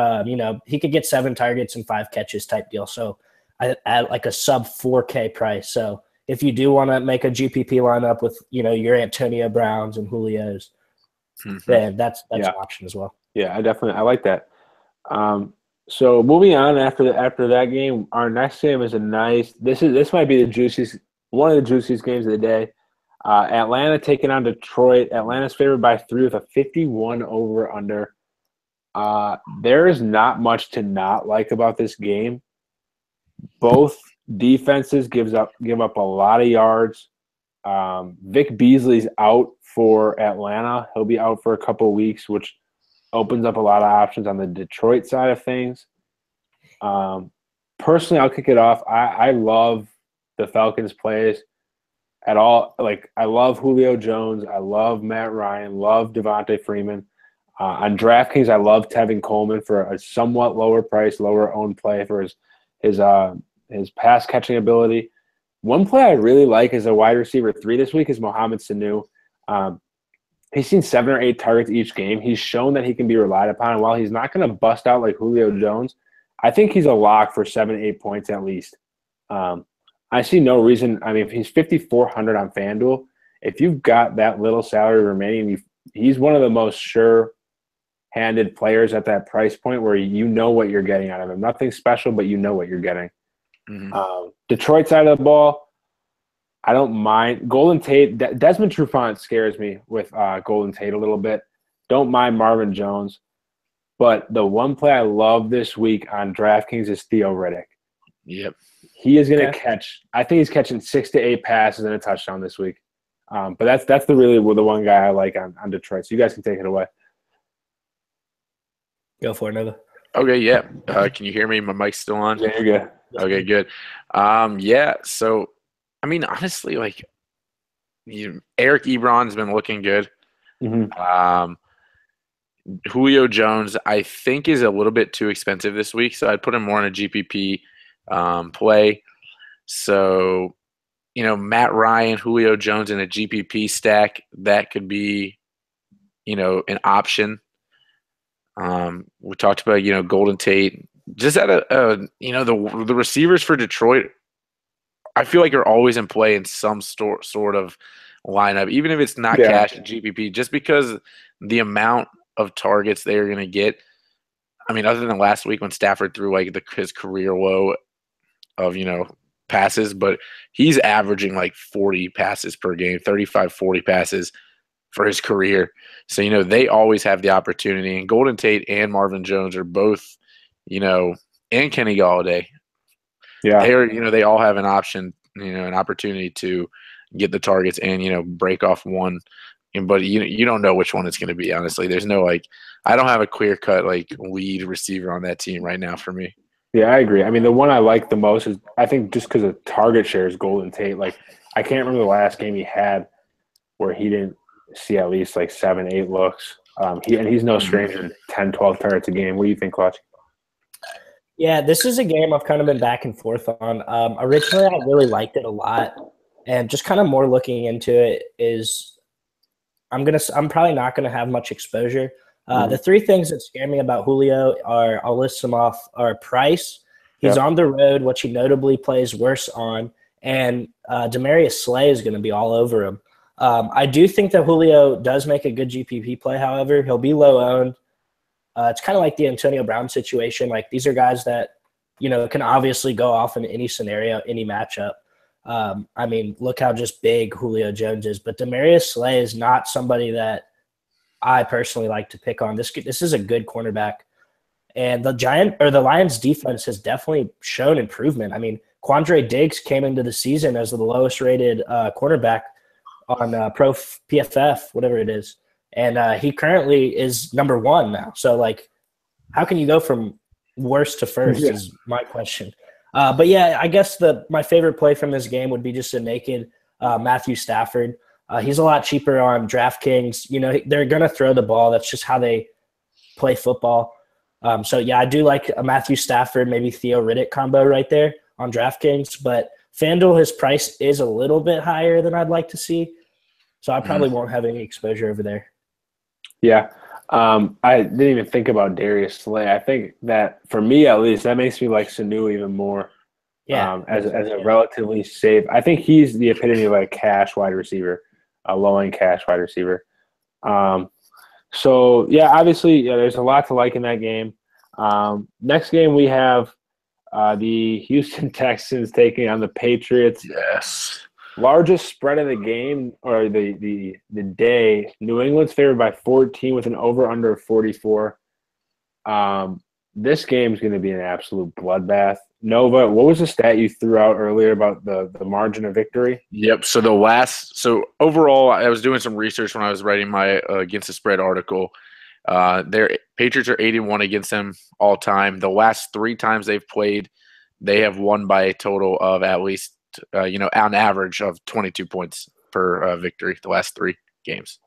C: he could get 7 targets and 5 catches type deal. So at a sub 4K price. So if you do want to make a GPP lineup with, your Antonio Browns and Julio's, then that's an option as well.
B: Yeah, I like that. So moving on after that game, our next game is this might be one of the juiciest games of the day. Atlanta taking on Detroit. Atlanta's favored by 3 with a 51 over under. There is not much to not like about this game. Both defenses give up a lot of yards. Vic Beasley's out for Atlanta. He'll be out for a couple of weeks, which opens up a lot of options on the Detroit side of things. Personally, I'll kick it off. I love the Falcons' plays at all. Like, I love Julio Jones. I love Matt Ryan. Love Devontae Freeman. On DraftKings, I love Tevin Coleman for a somewhat lower price, lower owned play for his pass catching ability. One play I really like as a wide receiver 3 this week is Mohamed Sanu. He's seen 7 or 8 targets each game. He's shown that he can be relied upon. And while he's not going to bust out like Julio Jones, I think he's a lock for 7-8 points at least. I see no reason. I mean, if he's 5,400 on FanDuel, if you've got that little salary remaining, he's one of the most sure-handed players at that price point where you know what you're getting out of him. Nothing special, but you know what you're getting. Mm-hmm. Detroit side of the ball, I don't mind. Golden Tate, Desmond Trufant scares me with Golden Tate a little bit. Don't mind Marvin Jones. But the one play I love this week on DraftKings is Theo Riddick.
A: Yep.
B: He is going to catch – I think he's catching 6 to 8 passes and a touchdown this week. But that's the one guy I like on Detroit. So you guys can take it away.
C: Go for it, Nova.
A: Okay, yeah. Can you hear me? My mic's still on?
B: Yeah, you're good.
A: Okay, good. Yeah, so, I mean, honestly, like, Eric Ebron's been looking good.
B: Mm-hmm.
A: Julio Jones, I think, is a little bit too expensive this week, so I'd put him more in a GPP play. So, Matt Ryan, Julio Jones in a GPP stack, that could be, an option. We talked about, Golden Tate. Just at the receivers for Detroit, I feel like are always in play in some sort of lineup, even if it's not cash and GPP, just because the amount of targets they are going to get. I mean, other than last week when Stafford threw like his career low of, passes, but he's averaging like 40 passes per game, 35, 40 passes for his career. So, they always have the opportunity. And Golden Tate and Marvin Jones are both, and Kenny Galladay.
B: Yeah.
A: They all have an option, an opportunity to get the targets and, break off one. But you don't know which one it's going to be, honestly. There's no, I don't have a clear-cut, lead receiver on that team right now for me.
B: Yeah, I agree. I mean, the one I like the most is, I think just because of target share, is Golden Tate. I can't remember the last game he had where he didn't see at least 7, 8 looks. He's no stranger to 10, 12 targets a game. What do you think, Clutch?
C: Yeah, this is a game I've kind of been back and forth on. Originally, I really liked it a lot, and just kind of more looking into it is I'm probably not gonna have much exposure. The 3 things that scare me about Julio are, I'll list them off, are price. He's on the road, which he notably plays worse on, and Demarius Slay is going to be all over him. I do think that Julio does make a good GPP play, however. He'll be low owned. It's kind of like the Antonio Brown situation. These are guys that, can obviously go off in any scenario, any matchup. I mean, look how just big Julio Jones is. But Demarius Slay is not somebody that I personally like to pick on. This is a good cornerback. And the Lions defense has definitely shown improvement. I mean, Quandre Diggs came into the season as the lowest rated cornerback on Pro PFF, whatever it is. And he currently is number 1 now. So, how can you go from worst to first is my question. But, yeah, I guess my favorite play from this game would be just a naked Matthew Stafford. He's a lot cheaper on DraftKings. They're going to throw the ball. That's just how they play football. So, yeah, I do like a Matthew Stafford, maybe Theo Riddick combo right there on DraftKings. But FanDuel, his price is a little bit higher than I'd like to see. So I probably won't have any exposure over there.
B: Yeah. I didn't even think about Darius Slay. I think that, for me at least, that makes me like Sanu even more.
C: Yeah.
B: As a relatively safe. I think he's the epitome of a cash wide receiver, a low-end cash wide receiver. So, yeah, obviously, there's a lot to like in that game. Next game we have the Houston Texans taking on the Patriots.
A: Yes.
B: Largest spread of the game, or the day. New England's favored by 14 with an over-under of 44. this game is going to be an absolute bloodbath. Nova, what was the stat you threw out earlier about the margin of victory?
A: Yep. So overall, I was doing some research when I was writing my against the spread article. Their Patriots are 8-1 against them all time. The last 3 times they've played, they have won by a total of at least on average of 22 points per victory. The last 3 games.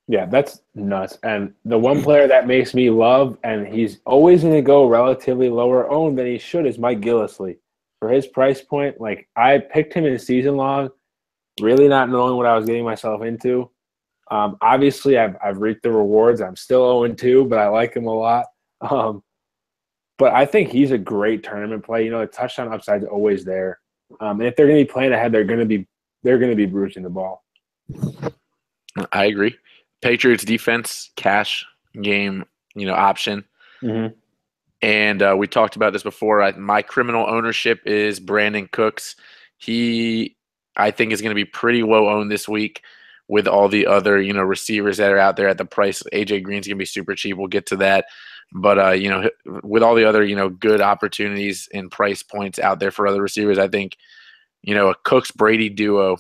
B: Yeah, that's nuts. And the one player that makes me love, and he's always going to go relatively lower owned than he should, is Mike Gillislee. For his price point, like I picked him in season long, really not knowing what I was getting myself into. Obviously, I've reaped the rewards. I'm still 0-2, but I like him a lot. But I think he's a great tournament play. The touchdown upside is always there. And if they're going to be playing ahead, they're going to be bruising the ball.
A: I agree. Patriots defense, cash game, option.
B: Mm-hmm.
A: And we talked about this before. My criminal ownership is Brandon Cooks. He, I think, is going to be pretty low owned this week with all the other, receivers that are out there at the price. AJ Green's going to be super cheap. We'll get to that. But, with all the other, good opportunities and price points out there for other receivers, I think, a Cooks-Brady duo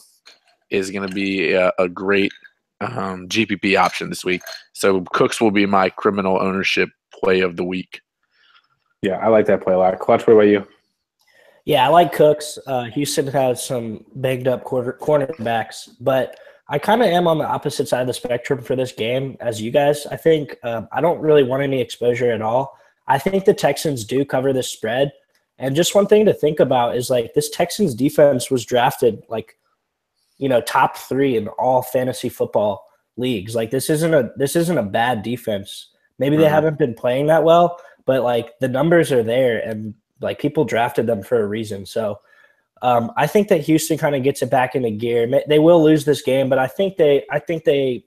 A: is going to be a great GPP option this week. So Cooks will be my criminal ownership play of the week.
B: Yeah, I like that play a lot. Clutch, what about you?
C: Yeah, I like Cooks. Houston has some banged up cornerbacks, but I kind of am on the opposite side of the spectrum for this game as you guys. I think I don't really want any exposure at all. I think the Texans do cover this spread. And just one thing to think about is this Texans defense was drafted top 3 in all fantasy football leagues. This isn't a bad defense. Maybe they haven't been playing that well, but the numbers are there and people drafted them for a reason. So I think that Houston kind of gets it back into gear. They will lose this game, but I think they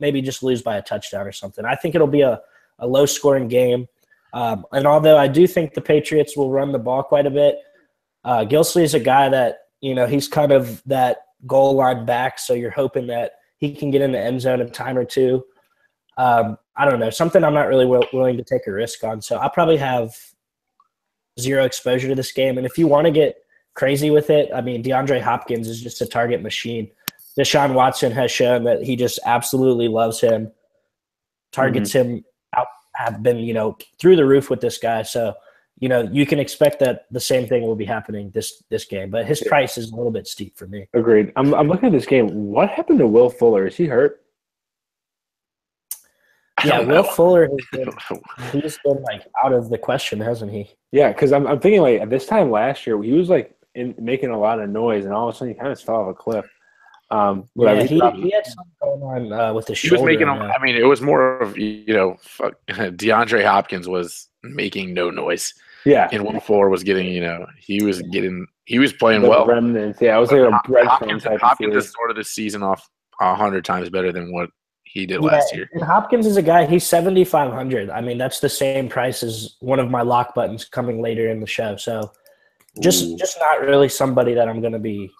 C: maybe just lose by a touchdown or something. I think it'll be a low scoring game. And although I do think the Patriots will run the ball quite a bit, Gillislee is a guy that, he's kind of that goal line back, so you're hoping that he can get in the end zone a time or two. I don't know, something I'm not really willing to take a risk on. So I'll probably have 0 exposure to this game. And if you want to get crazy with it, I mean, DeAndre Hopkins is just a target machine. Deshaun Watson has shown that he just absolutely loves him, targets him out, have been, through the roof with this guy. So, you can expect that the same thing will be happening this game, but his price is a little bit steep for me.
B: Agreed. I'm looking at this game. What happened to Will Fuller? Is he hurt?
C: Yeah, Will Fuller he's been out of the question, hasn't he?
B: Yeah, because I'm thinking at this time last year he was making a lot of noise, and all of a sudden he kind of fell off a cliff.
C: He had something going on with the shoulder.
A: He was making I mean, it was more of DeAndre Hopkins was making no noise.
B: Yeah,
A: and Will Fuller was getting he was playing well.
B: Remnants. Yeah, it was a breadcrumb type.
A: Hopkins has started the season off 100 times better than what he did last year.
C: And Hopkins is a guy, he's 7,500. I mean, that's the same price as one of my lock buttons coming later in the show. So just not really somebody that I'm going to be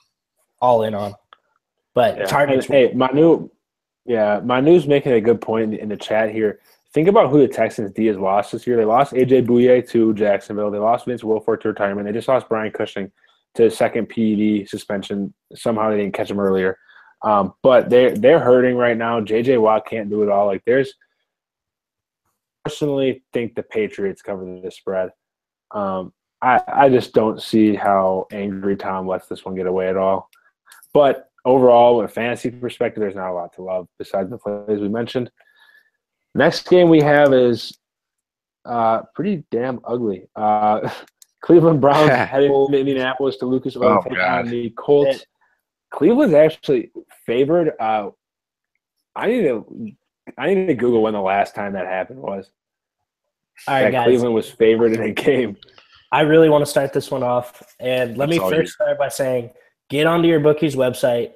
C: all in on. But targets.
B: Hey, Manu's making a good point in the chat here. Think about who the Texans D has lost this year. They lost A.J. Bouye to Jacksonville. They lost Vince Wilfork to retirement. They just lost Brian Cushing to second PED suspension. Somehow they didn't catch him earlier. But they're hurting right now. J.J. Watt can't do it all. Personally think the Patriots cover this spread. I just don't see how angry Tom lets this one get away at all. But overall, with a fantasy perspective, there's not a lot to love besides the plays we mentioned. Next game we have is pretty damn ugly. Cleveland Browns heading to Indianapolis to Lucas Oil take on the Colts. Cleveland's actually favored. I need to Google when the last time that happened was.
C: All right, guys.
B: Cleveland was favored in a game.
C: I really want to start this one off, and let me first start by saying, get onto your bookie's website,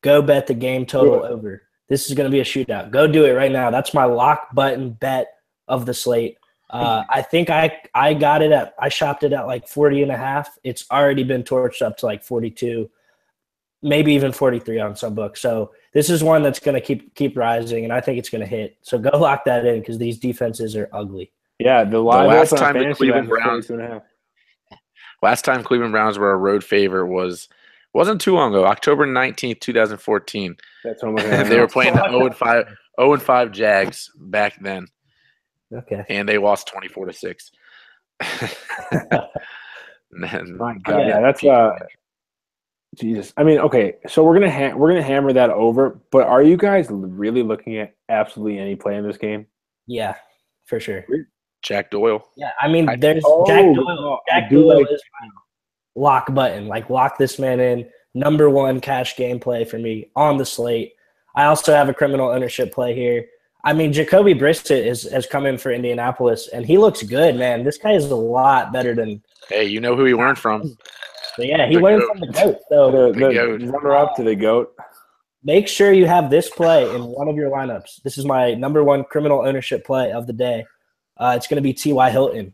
C: go bet the game total over. This is going to be a shootout. Go do it right now. That's my lock button bet of the slate. I think I got it at – I shopped it at 40.5. It's already been torched up to 42, maybe even 43 on some books. So this is one that's going to keep rising, and I think it's going to hit. So go lock that in because these defenses are ugly.
B: Yeah, the live
A: last
B: open on
A: time the
B: fantasy
A: Cleveland
B: was
A: Browns
B: 42.5.
A: last time Cleveland Browns were a road favorite wasn't too long ago, October 19th, 2014.
B: That's what I'm looking at
A: They
B: now.
A: were playing the 0-5 Jags back then,
C: Okay.
A: and they lost 24-6.
B: My God, yeah, that's Jesus. I mean, okay, so we're gonna hammer that over. But are you guys really looking at absolutely any play in this game?
C: Yeah, for sure.
A: Jack Doyle.
C: Yeah, I mean, there's Jack Doyle. Jack Doyle is my lock button. Like, lock this man in. Number one cash game play for me on the slate. I also have a criminal ownership play here. I mean, Jacoby Brissett has come in for Indianapolis, and he looks good, man. This guy is a lot better than.
A: Hey, you know who he learned from?
C: But yeah, he learned from the GOAT. So
B: the runner-up to the GOAT.
C: Make sure you have this play in one of your lineups. This is my number one criminal ownership play of the day. It's going to be T.Y. Hilton.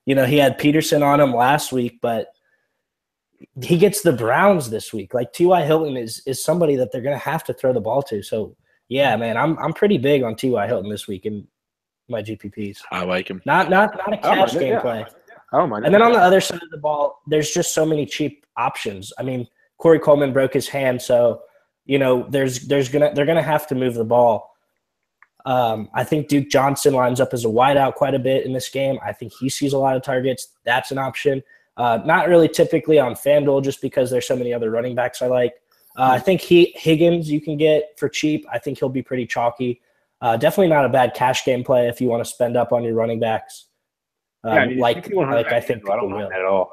C: He had Peterson on him last week, but he gets the Browns this week. Like, T.Y. Hilton is somebody that they're going to have to throw the ball to. So, yeah, man, I'm pretty big on T.Y. Hilton this week in my GPPs.
A: I like him.
C: Not a cash game play.
B: Oh my!
C: And then on the other side of the ball, there's just so many cheap options. I mean, Corey Coleman broke his hand, so they're gonna have to move the ball. I think Duke Johnson lines up as a wideout quite a bit in this game. I think he sees a lot of targets. That's an option. Not really typically on FanDuel just because there's so many other running backs I like. I think Higgins you can get for cheap. I think he'll be pretty chalky. Definitely not a bad cash game play if you want to spend up on your running backs. I think
B: I don't mind that at all.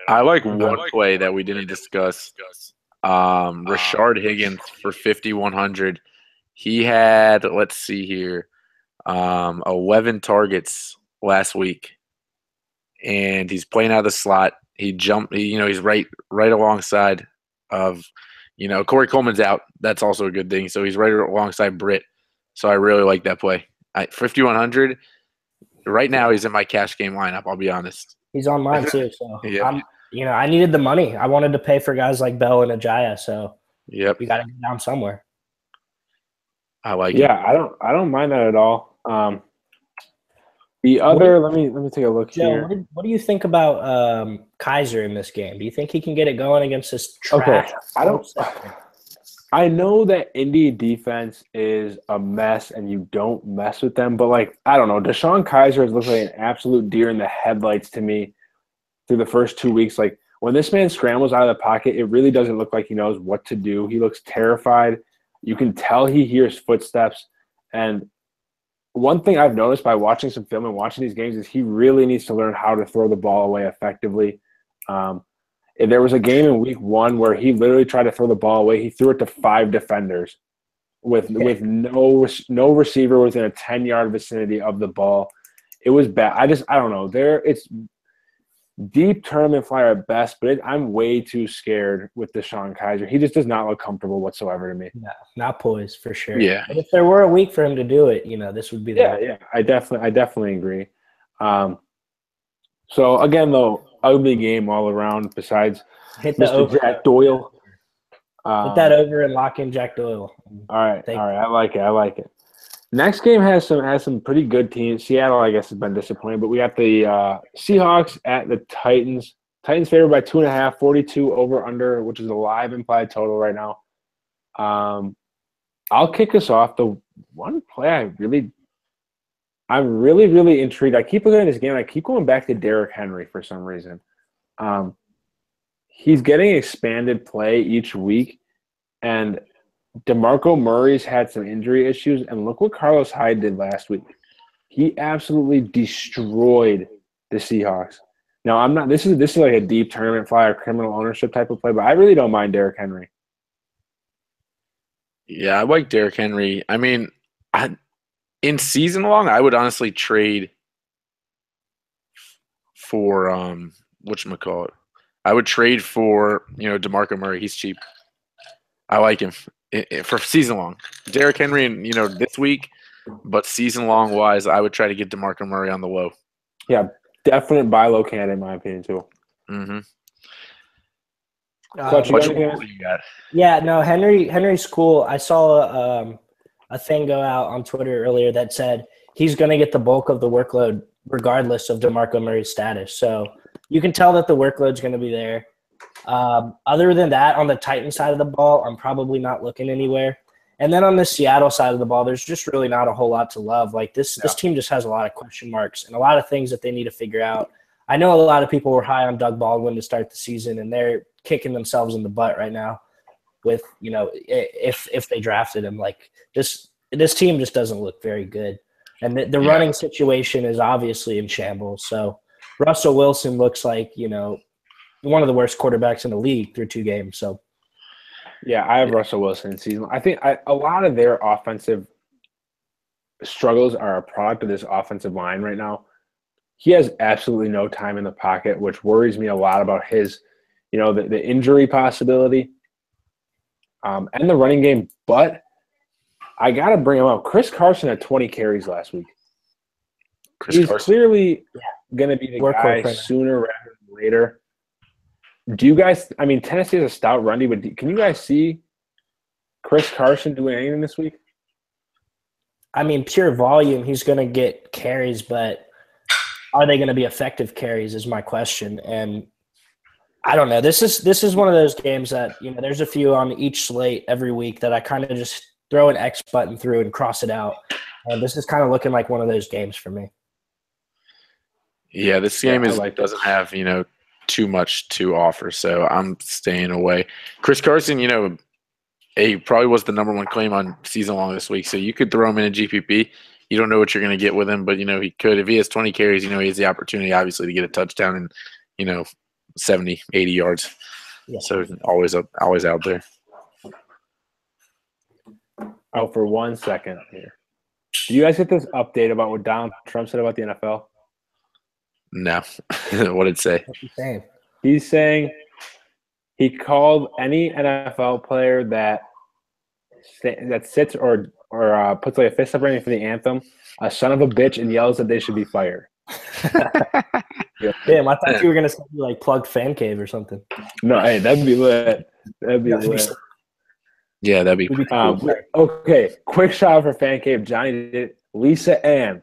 A: I like one play that we didn't discuss. Rashard Higgins for 5,100. He had, let's see here, 11 targets last week, and he's playing out of the slot. He jumped. He's right alongside of, Corey Coleman's out. That's also a good thing. So he's right alongside Britt. So I really like that play. 5,100. Right now, he's in my cash game lineup. I'll be honest.
C: He's on mine too. So
A: yeah.
C: I needed the money. I wanted to pay for guys like Bell and Ajaya. So
A: yep,
C: we got to get down somewhere.
A: I like it.
B: Yeah, I don't mind that at all. The other, let me take a look
C: Joe,
B: here.
C: what do you think about Kaiser in this game? Do you think he can get it going against this trash?
B: Okay, I know that Indy defense is a mess and you don't mess with them, but I don't know. Deshaun Kaiser has looked like an absolute deer in the headlights to me through the first 2 weeks. When this man scrambles out of the pocket, it really doesn't look like he knows what to do. He looks terrified. You can tell he hears footsteps. And one thing I've noticed by watching some film and watching these games is he really needs to learn how to throw the ball away effectively. There was a game in week 1 where he literally tried to throw the ball away. He threw it to 5 defenders with no receiver within a 10-yard vicinity of the ball. It was bad. I don't know. It's deep tournament flyer at best, but I'm way too scared with Deshaun Kaiser. He just does not look comfortable whatsoever to me.
C: No, not poised for sure.
A: Yeah.
C: But if there were a week for him to do it, this would be the
B: week. Yeah. I definitely agree. So again, though, ugly game all around. Besides Mr.
C: Over.
B: Jack Doyle,
C: hit that over and lock in Jack Doyle.
B: All right. I like it. Next game has some pretty good teams. Seattle, I guess, has been disappointing, but we got the Seahawks at the Titans. Titans favored by 2.5, 42 over under, which is a live implied total right now. I'll kick us off. The one play I'm really, really intrigued. I keep looking at this game. I keep going back to Derrick Henry for some reason. He's getting expanded play each week, and DeMarco Murray's had some injury issues, and look what Carlos Hyde did last week. He absolutely destroyed the Seahawks. Now, I'm not. This is like a deep tournament flyer, criminal ownership type of play, but I really don't mind Derrick Henry.
A: Yeah, I like Derrick Henry. I mean, in season long, I would honestly trade for whatchamacallit. I would trade for DeMarco Murray. He's cheap. I like him for season long. Derrick Henry, and this week, but season long wise, I would try to get DeMarco Murray on the low.
B: Yeah, definite buy low candidate in my opinion too.
A: Mm-hmm.
C: What you got? Yeah, no, Henry's cool. I saw a thing go out on Twitter earlier that said he's going to get the bulk of the workload regardless of DeMarco Murray's status. So you can tell that the workload's going to be there. Other than that, on the Titan side of the ball, I'm probably not looking anywhere. And then on the Seattle side of the ball, there's just really not a whole lot to love. Like this team just has a lot of question marks and a lot of things that they need to figure out. I know a lot of people were high on Doug Baldwin to start the season, and they're kicking themselves in the butt right now with, if they drafted him. Like this team just doesn't look very good. And the running situation is obviously in shambles. So Russell Wilson looks like, one of the worst quarterbacks in the league through 2 games. So
B: yeah, I have Russell Wilson in season. I think a lot of their offensive struggles are a product of this offensive line right now. He has absolutely no time in the pocket, which worries me a lot about his, the injury possibility and the running game. But I got to bring him up. Chris Carson had 20 carries last week. He's clearly going to be the guy sooner rather than later. Do you guys – Tennessee has a stout run D, but can you guys see Chris Carson doing anything this week?
C: Pure volume, he's going to get carries, but are they going to be effective carries is my question. And I don't know. This is one of those games that, there's a few on each slate every week that I kind of just throw an X button through and cross it out. And this is kind of looking like one of those games for me.
A: Yeah, this game doesn't have, too much to offer, so I'm staying away. Chris Carson, he probably was the number 1 claim on season long this week, so you could throw him in a GPP. You don't know what you're going to get with him, but, he could. If he has 20 carries, he has the opportunity, obviously, to get a touchdown and, 70, 80 yards. Yeah. So always out there.
B: Oh, for 1 second here. Do you guys get this update about what Donald Trump said about the NFL?
A: No. What did it say?
C: What's he saying?
B: He's saying he called any NFL player that sits or puts like a fist up or anything for the anthem a son of a bitch and yells that they should be fired.
C: Damn, I thought you were gonna say plug FanCave or something.
B: No, hey, that'd be lit. That'd be lit.
A: Yeah, that'd be cool.
B: Okay, quick shout out for FanCave. Johnny did it. Lisa Ann,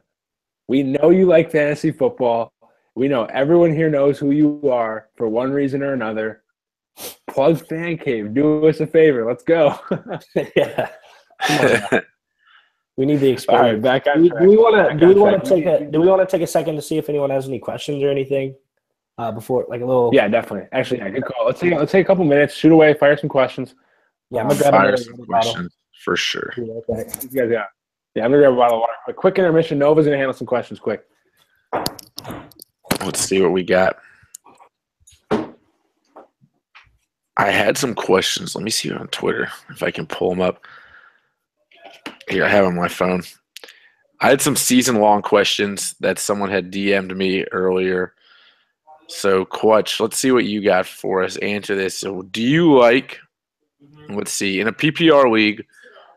B: we know you like fantasy football. We know everyone here knows who you are for one reason or another. Plug FanCave. Do us a favor. Let's go.
C: Yeah. Come on, we need the exposure.
B: All right, back on track.
C: Do we want to take a second to see if anyone has any questions or anything before, a little?
B: Yeah, definitely. Actually, yeah, good call. Let's take a couple minutes. Shoot away. Fire some questions.
C: Yeah, I'm gonna grab
A: some questions for sure.
B: Yeah, I'm gonna grab a bottle of water. A quick intermission. Nova's gonna handle some questions quick.
A: Let's see what we got. I had some questions. Let me see on Twitter if I can pull them up. Here, I have on my phone. I had some season-long questions that someone had DM'd me earlier. So, Quatch, let's see what you got for us. Answer this. So, do you like, let's see, in a PPR league,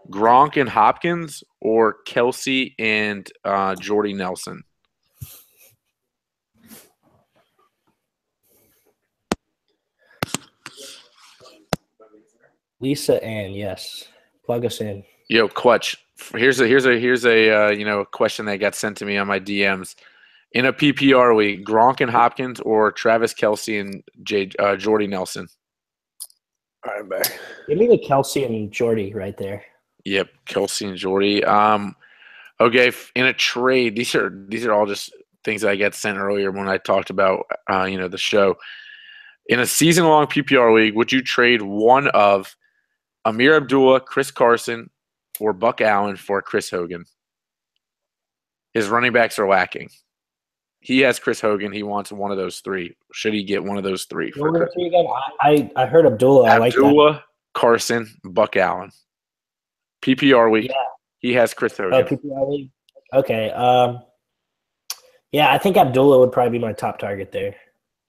A: Gronk and Hopkins or Kelsey and Jordy Nelson?
C: Lisa Ann, yes. Plug us in.
A: Yo, Clutch. Here's a question that got sent to me on my DMs. In a PPR league, Gronk and Hopkins or Travis Kelsey and Jordy Nelson?
B: All right, I'm back.
C: Give me the Kelsey and Jordy right there.
A: Yep, Kelsey and Jordy. Okay, in a trade, these are all just things that I got sent earlier when I talked about the show. In a season-long PPR league, would you trade one of Amir Abdullah, Chris Carson, or Buck Allen for Chris Hogan? His running backs are lacking. He has Chris Hogan. He wants one of those 3. Should he get one of those 3?
C: I heard Abdullah. I like that.
A: Abdullah, Carson, Buck Allen. PPR week. Yeah. He has Chris Hogan.
C: PPR league. Okay. Yeah, I think Abdullah would probably be my top target there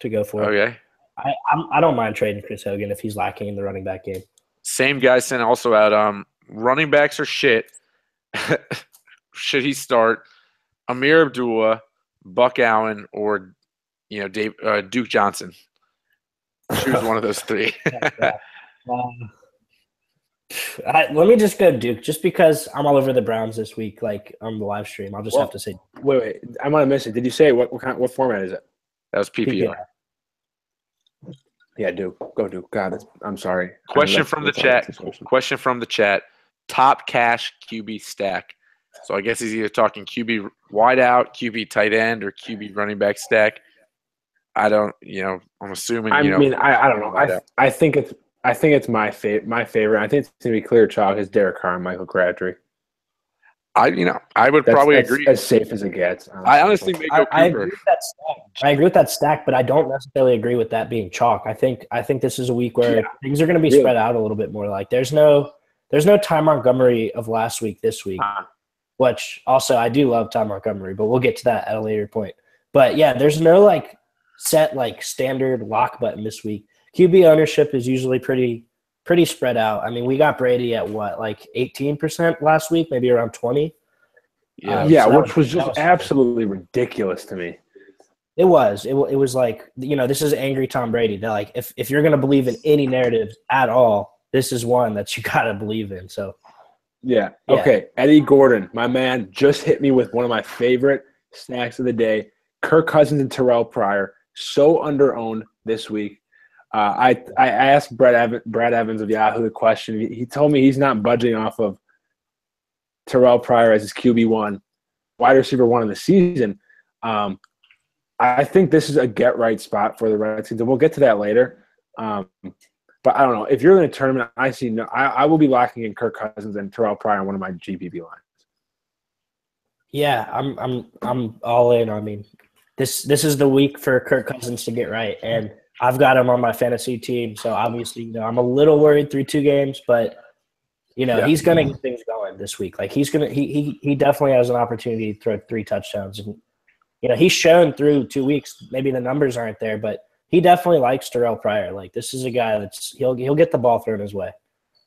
C: to go for.
A: Okay.
C: I don't mind trading Chris Hogan if he's lacking in the running back game.
A: Same guy sent also out running backs are shit. Should he start Amir Abdullah, Buck Allen, or Duke Johnson? Choose one of those 3.
C: Let me just go Duke, just because I'm all over the Browns this week, like on the live stream. I'll just have to say.
B: Wait. I might have missed it. Did you say what format is it?
A: That was PPR.
B: Yeah, Duke. Go Duke. God, I'm sorry.
A: Question from the chat. Top cash QB stack. So I guess he's either talking QB wideout, QB tight end, or QB running back stack. I don't, I'm assuming.
B: I don't know. I think it's my favorite. I think it's gonna be clear chalk is Derek Carr and Michael Crabtree. I would probably agree. As safe as it gets.
A: I honestly may go Cooper.
C: I agree with that stack. I agree with that stack, but I don't necessarily agree with that being chalk. I think this is a week where things are going to be spread out a little bit more. Like there's no Ty Montgomery of last week this week, which also I do love Ty Montgomery, but we'll get to that at a later point. But yeah, there's no set standard lock button this week. QB ownership is usually pretty spread out. I mean, we got Brady at 18% last week, maybe around 20.
B: Which was just absolutely ridiculous to me.
C: It was. It was this is angry Tom Brady. They're if you're going to believe in any narrative at all, this is one that you got to believe in. So,
B: yeah. Okay. Eddie Gordon, my man, just hit me with one of my favorite snacks of the day. Kirk Cousins and Terrell Pryor, so under-owned this week. I asked Brad Evans of Yahoo the question. He told me he's not budging off of Terrell Pryor as his QB1, wide receiver 1 of the season. I think this is a get-right spot for the Redskins, and we'll get to that later. But I don't know. If you're in a tournament, I will be locking in Kirk Cousins and Terrell Pryor on one of my GPP lines.
C: Yeah, I'm all in. I mean, this is the week for Kirk Cousins to get right, and I've got him on my fantasy team, so obviously, I'm a little worried through 2 games, but he's going to get things going this week. He definitely has an opportunity to throw 3 touchdowns, and he's shown through 2 weeks. Maybe the numbers aren't there, but he definitely likes Terrell Pryor. This is a guy that's he'll get the ball thrown his way.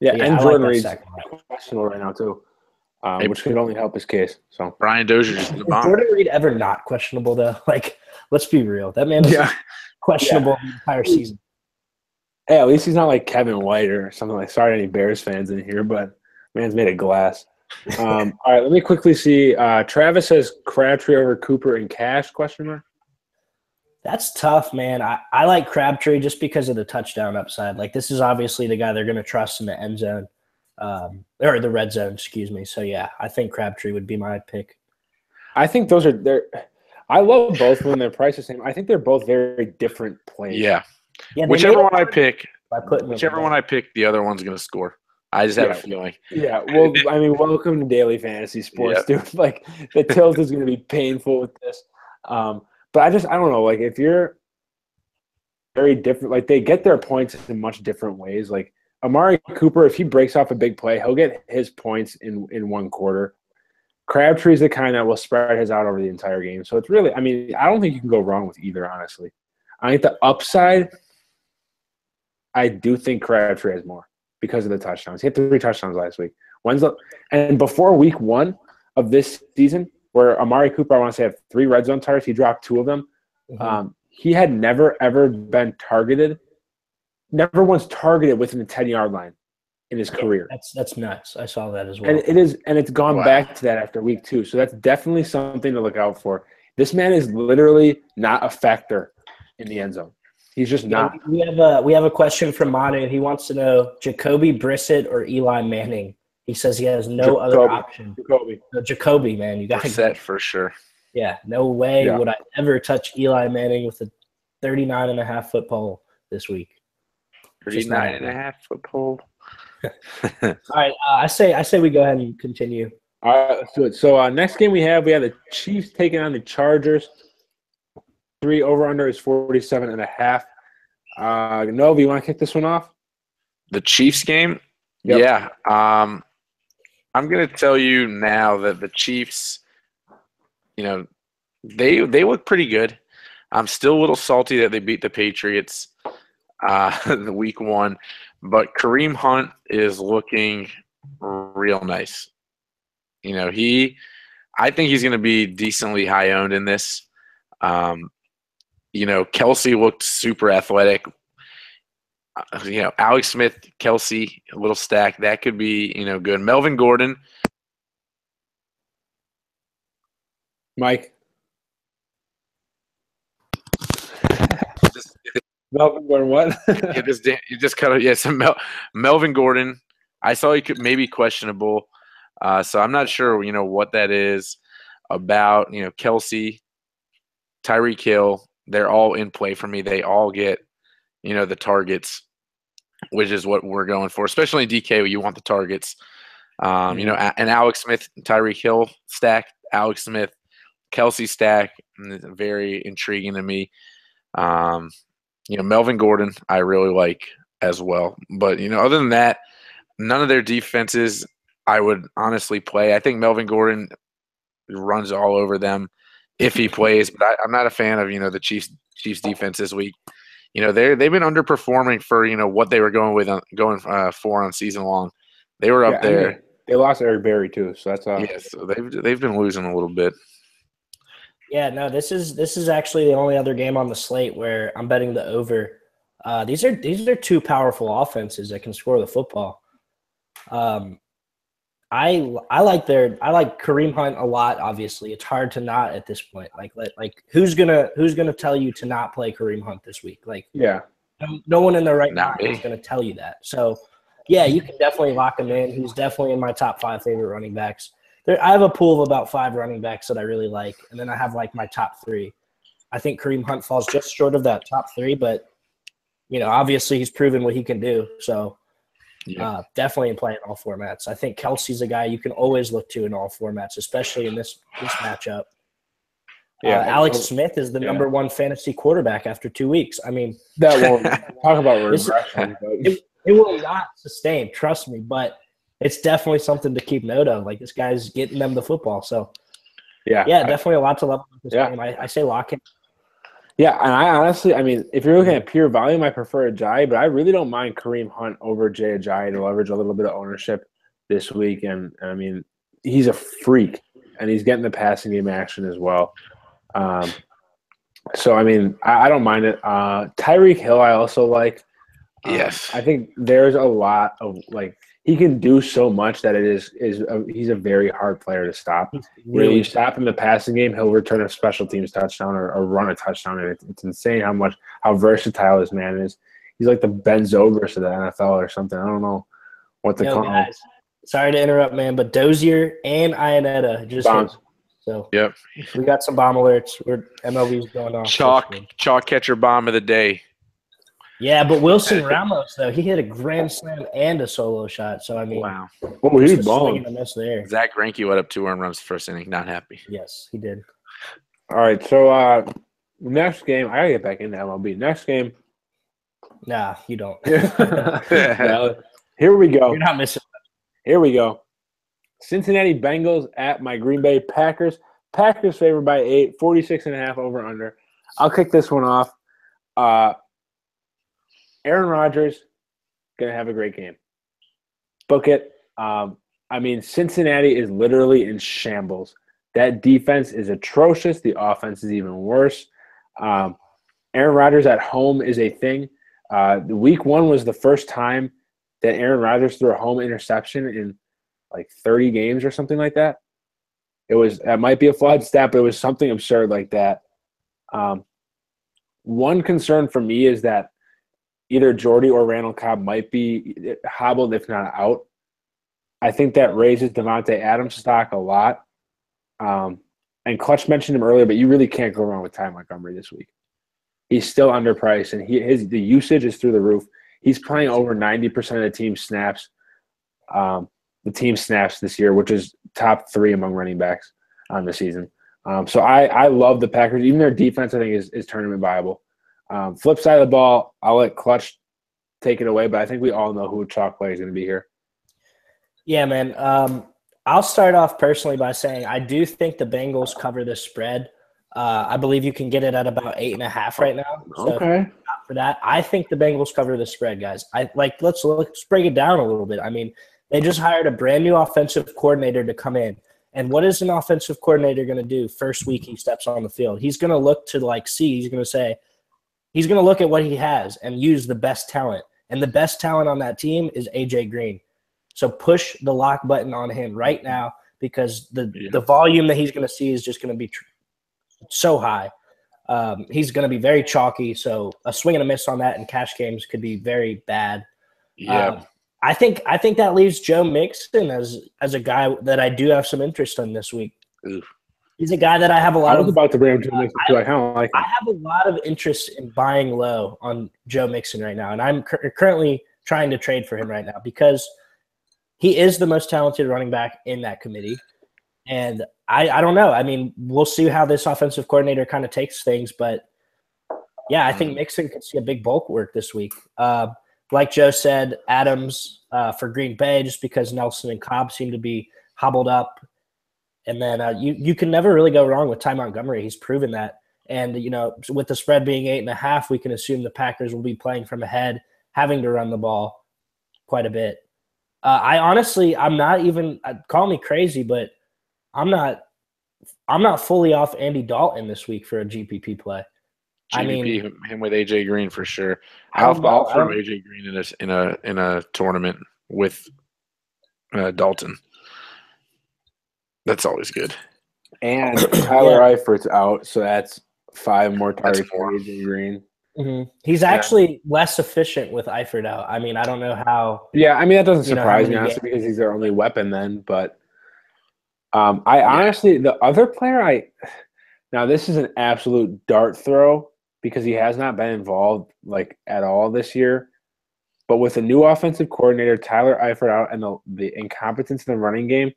B: Yeah, and Jordan Reed's questionable right now too, which could only help his case. So
A: Brian Dozier just
C: is Jordan Reed ever not questionable though? Let's be real. That man is questionable the entire season.
B: Hey, at least he's not like Kevin White or something sorry to any Bears fans in here, but man's made of glass. All right, let me quickly see. Travis says Crabtree over Cooper in cash, question mark?
C: That's tough, man. I like Crabtree just because of the touchdown upside. This is obviously the guy they're going to trust in the end zone, or the red zone, excuse me. So, yeah, I think Crabtree would be my pick.
B: I think those are – I love both when their price is the same. I think they're both very different plays.
A: Yeah. Whichever one I pick, the other one's going to score. I just have a feeling.
B: Yeah, well, I mean, welcome to daily fantasy sports, dude. The tilt is going to be painful with this. But I don't know, if you're very different, they get their points in much different ways. Amari Cooper, if he breaks off a big play, he'll get his points in 1 quarter. Crabtree's the kind that will spread his out over the entire game. So it's really, I don't think you can go wrong with either, honestly. I think the upside, I do think Crabtree has more because of the touchdowns. He had 3 touchdowns last week. And before week 1 of this season, where Amari Cooper, I want to say, had 3 red zone targets, he dropped 2 of them. Mm-hmm. He had never, ever been targeted, never once targeted within the 10-yard line in his career.
C: That's nuts. I saw that as well.
B: And it's gone back to that after week 2. So that's definitely something to look out for. This man is literally not a factor in the end zone. He's just not.
C: We have a question from Manu. He wants to know Jacoby Brissett or Eli Manning. He says he has no other option. Jacoby, man, you got to
A: set for sure.
C: Yeah, no way would I ever touch Eli Manning with a 39.5-foot pole this week.
A: 39.5-foot pole.
C: All right, I say we go ahead and continue.
B: All right, let's do it. So next game we have the Chiefs taking on the Chargers. 3 over/under is 47.5. Nova, you want to kick this one off?
A: The Chiefs game? Yep. Yeah. I'm going to tell you now that the Chiefs, they look pretty good. I'm still a little salty that they beat the Patriots the week 1, but Kareem Hunt is looking real nice. I think he's going to be decently high owned in this. Kelsey looked super athletic. Alex Smith, Kelsey, a little stack. That could be, good. Melvin Gordon.
B: Mike. Melvin Gordon, what?
A: you just cut it. Yeah, so Melvin Gordon. I saw he could maybe questionable. So I'm not sure, what that is about. Kelsey, Tyreek Hill, they're all in play for me. They all get, the targets, which is what we're going for, especially in DK. You want the targets. And Alex Smith, Tyreek Hill stack, Alex Smith, Kelsey stack, very intriguing to me. Melvin Gordon, I really like as well. But, other than that, none of their defenses I would honestly play. I think Melvin Gordon runs all over them if he plays. But I'm not a fan of, the Chiefs defense this week. They've been underperforming for, what they were going for on season long. They were up there.
B: I mean, they lost Eric Berry too, so that's
A: so they've been losing a little bit.
C: Yeah, no, this is actually the only other game on the slate where I'm betting the over. These are two powerful offenses that can score the football. I like Kareem Hunt a lot. Obviously, it's hard to not at this point. Like who's gonna tell you to not play Kareem Hunt this week? No one in their right mind is gonna tell you that. So yeah, you can definitely lock him in. He's definitely in my top 5 favorite running backs. I have a pool of about 5 running backs that I really like, and then I have my top 3. I think Kareem Hunt falls just short of that top 3, but obviously he's proven what he can do. So definitely in play in all formats. I think Kelsey's a guy you can always look to in all formats, especially in this matchup. Alex Smith is the number 1 fantasy quarterback after 2 weeks. I mean,
B: that won't talk about regression.
C: It will not sustain, trust me, but it's definitely something to keep note of. This guy's getting them the football. So, definitely a lot to love with this game. I say lock in.
B: Yeah, and I honestly, if you're looking at pure volume, I prefer Ajayi, but I really don't mind Kareem Hunt over Jay Ajayi to leverage a little bit of ownership this week. And, he's a freak, and he's getting the passing game action as well. So, I don't mind it. Tyreek Hill I also like.
A: Yes.
B: I think there's a lot of he can do so much that he's a very hard player to stop. Really, you stop him in the passing game, he'll return a special teams touchdown or run a touchdown, and it's insane how versatile this man is. He's like the Ben Zobrist of the NFL or something. I don't know what to call him.
C: Sorry to interrupt, man, but Dozier and Ionetta just hit. So
A: yep,
C: we got some bomb alerts. MLB's going off.
A: Chalk catcher bomb of the day.
C: Yeah, but Wilson Ramos, though, he hit a grand slam and a solo shot. So,
A: wow.
B: Oh, he was balling.
C: There.
A: Zach Greinke went up 2 earned runs first inning. Not happy.
C: Yes, he did.
B: All right, so next game, I got to get back into MLB. Next game.
C: Nah, you don't.
B: Well, here we go.
C: You're not missing much.
B: Here we go. Cincinnati Bengals at my Green Bay Packers. Packers favored by 8, 46.5 over under. I'll kick this one off. Aaron Rodgers going to have a great game. Book it. Cincinnati is literally in shambles. That defense is atrocious. The offense is even worse. Aaron Rodgers at home is a thing. Week 1 was the first time that Aaron Rodgers threw a home interception in 30 games or something like that. That might be a flawed stat, but it was something absurd like that. One concern for me is that either Jordy or Randall Cobb might be hobbled, if not out. I think that raises Devontae Adams' stock a lot. And Clutch mentioned him earlier, but you really can't go wrong with Ty Montgomery this week. He's still underpriced, and the usage is through the roof. He's playing over 90% of the team snaps. The team snaps this year, which is top 3 among running backs on the season. So I love the Packers. Even their defense, I think, is tournament viable. Flip side of the ball, I'll let Clutch take it away, but I think we all know who chalk play is going to be here.
C: Yeah, man. I'll start off personally by saying I do think the Bengals cover the spread. I believe you can get it at about 8.5 right now. So
B: okay.
C: For that, I think the Bengals cover the spread, guys. Let's break it down a little bit. They just hired a brand new offensive coordinator to come in. And what is an offensive coordinator going to do first week he steps on the field? He's going to look to see. He's going to say, he's going to look at what he has and use the best talent. And the best talent on that team is A.J. Green. So push the lock button on him right now because the volume that he's going to see is just going to be so high. He's going to be very chalky, so a swing and a miss on that in cash games could be very bad.
A: Yeah.
C: I think that leaves Joe Mixon as a guy that I do have some interest in this week.
A: Oof.
C: He's a guy that I have a lot of.
B: I was about to bring him to Mixon too. I kind of like him.
C: I have a lot of interest in buying low on Joe Mixon right now, and I'm currently trying to trade for him right now because he is the most talented running back in that committee. And I don't know. I mean, we'll see how this offensive coordinator kind of takes things, but yeah, I think Mixon could see a big bulk work this week. Like Joe said, Adams for Green Bay, just because Nelson and Cobb seem to be hobbled up. And then you can never really go wrong with Ty Montgomery. He's proven that. And, with the spread being 8.5, we can assume the Packers will be playing from ahead, having to run the ball quite a bit. I'm not even – call me crazy, but I'm not fully off Andy Dalton this week for a GPP play.
A: Him with AJ Green for sure. I'll throw AJ Green in a tournament with Dalton. That's always good.
B: And Tyler Eifert's out, so that's 5 more targets for AJ Green.
C: Mm-hmm. He's actually less efficient with Eifert out. I mean, I don't know how.
B: Yeah, I mean that doesn't surprise me honestly because he's their only weapon then. But honestly, the other player now this is an absolute dart throw because he has not been involved like at all this year. But with a new offensive coordinator, Tyler Eifert out, and the incompetence in the running game,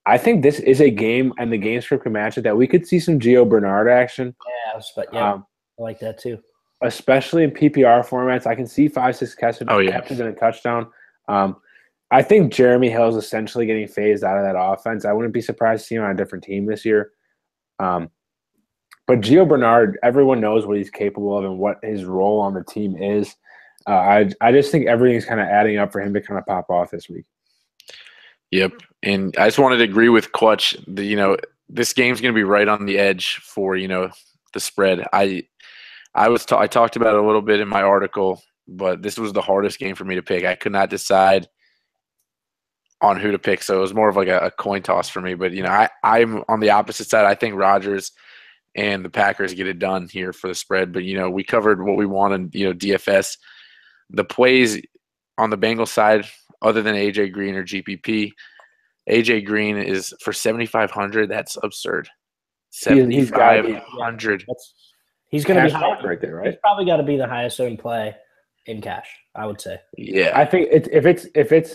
B: I think this is a game and the game script can match it that we could see some Gio Bernard action.
C: I like that too.
B: Especially in PPR formats. I can see 5-6 catches and a touchdown. I think Jeremy Hill is essentially getting phased out of that offense. I wouldn't be surprised to see him on a different team this year. But Gio Bernard, everyone knows what he's capable of and what his role on the team is. I just think everything's kind of adding up for him to kind of pop off this week.
A: Yep. And I just wanted to agree with Clutch. This game's going to be right on the edge for, the spread. I talked about it a little bit in my article, but this was the hardest game for me to pick. I could not decide on who to pick, so it was more of like a coin toss for me. But, I'm on the opposite side. I think Rodgers and the Packers get it done here for the spread. But, we covered what we wanted, DFS. The plays on the Bengals side, other than AJ Green or GPP, AJ Green is for 7,500. That's absurd. 7,500.
C: He's going to be high
B: right there, right?
C: He's probably got to be the highest owned play in cash, I would say.
A: Yeah,
B: I think if it's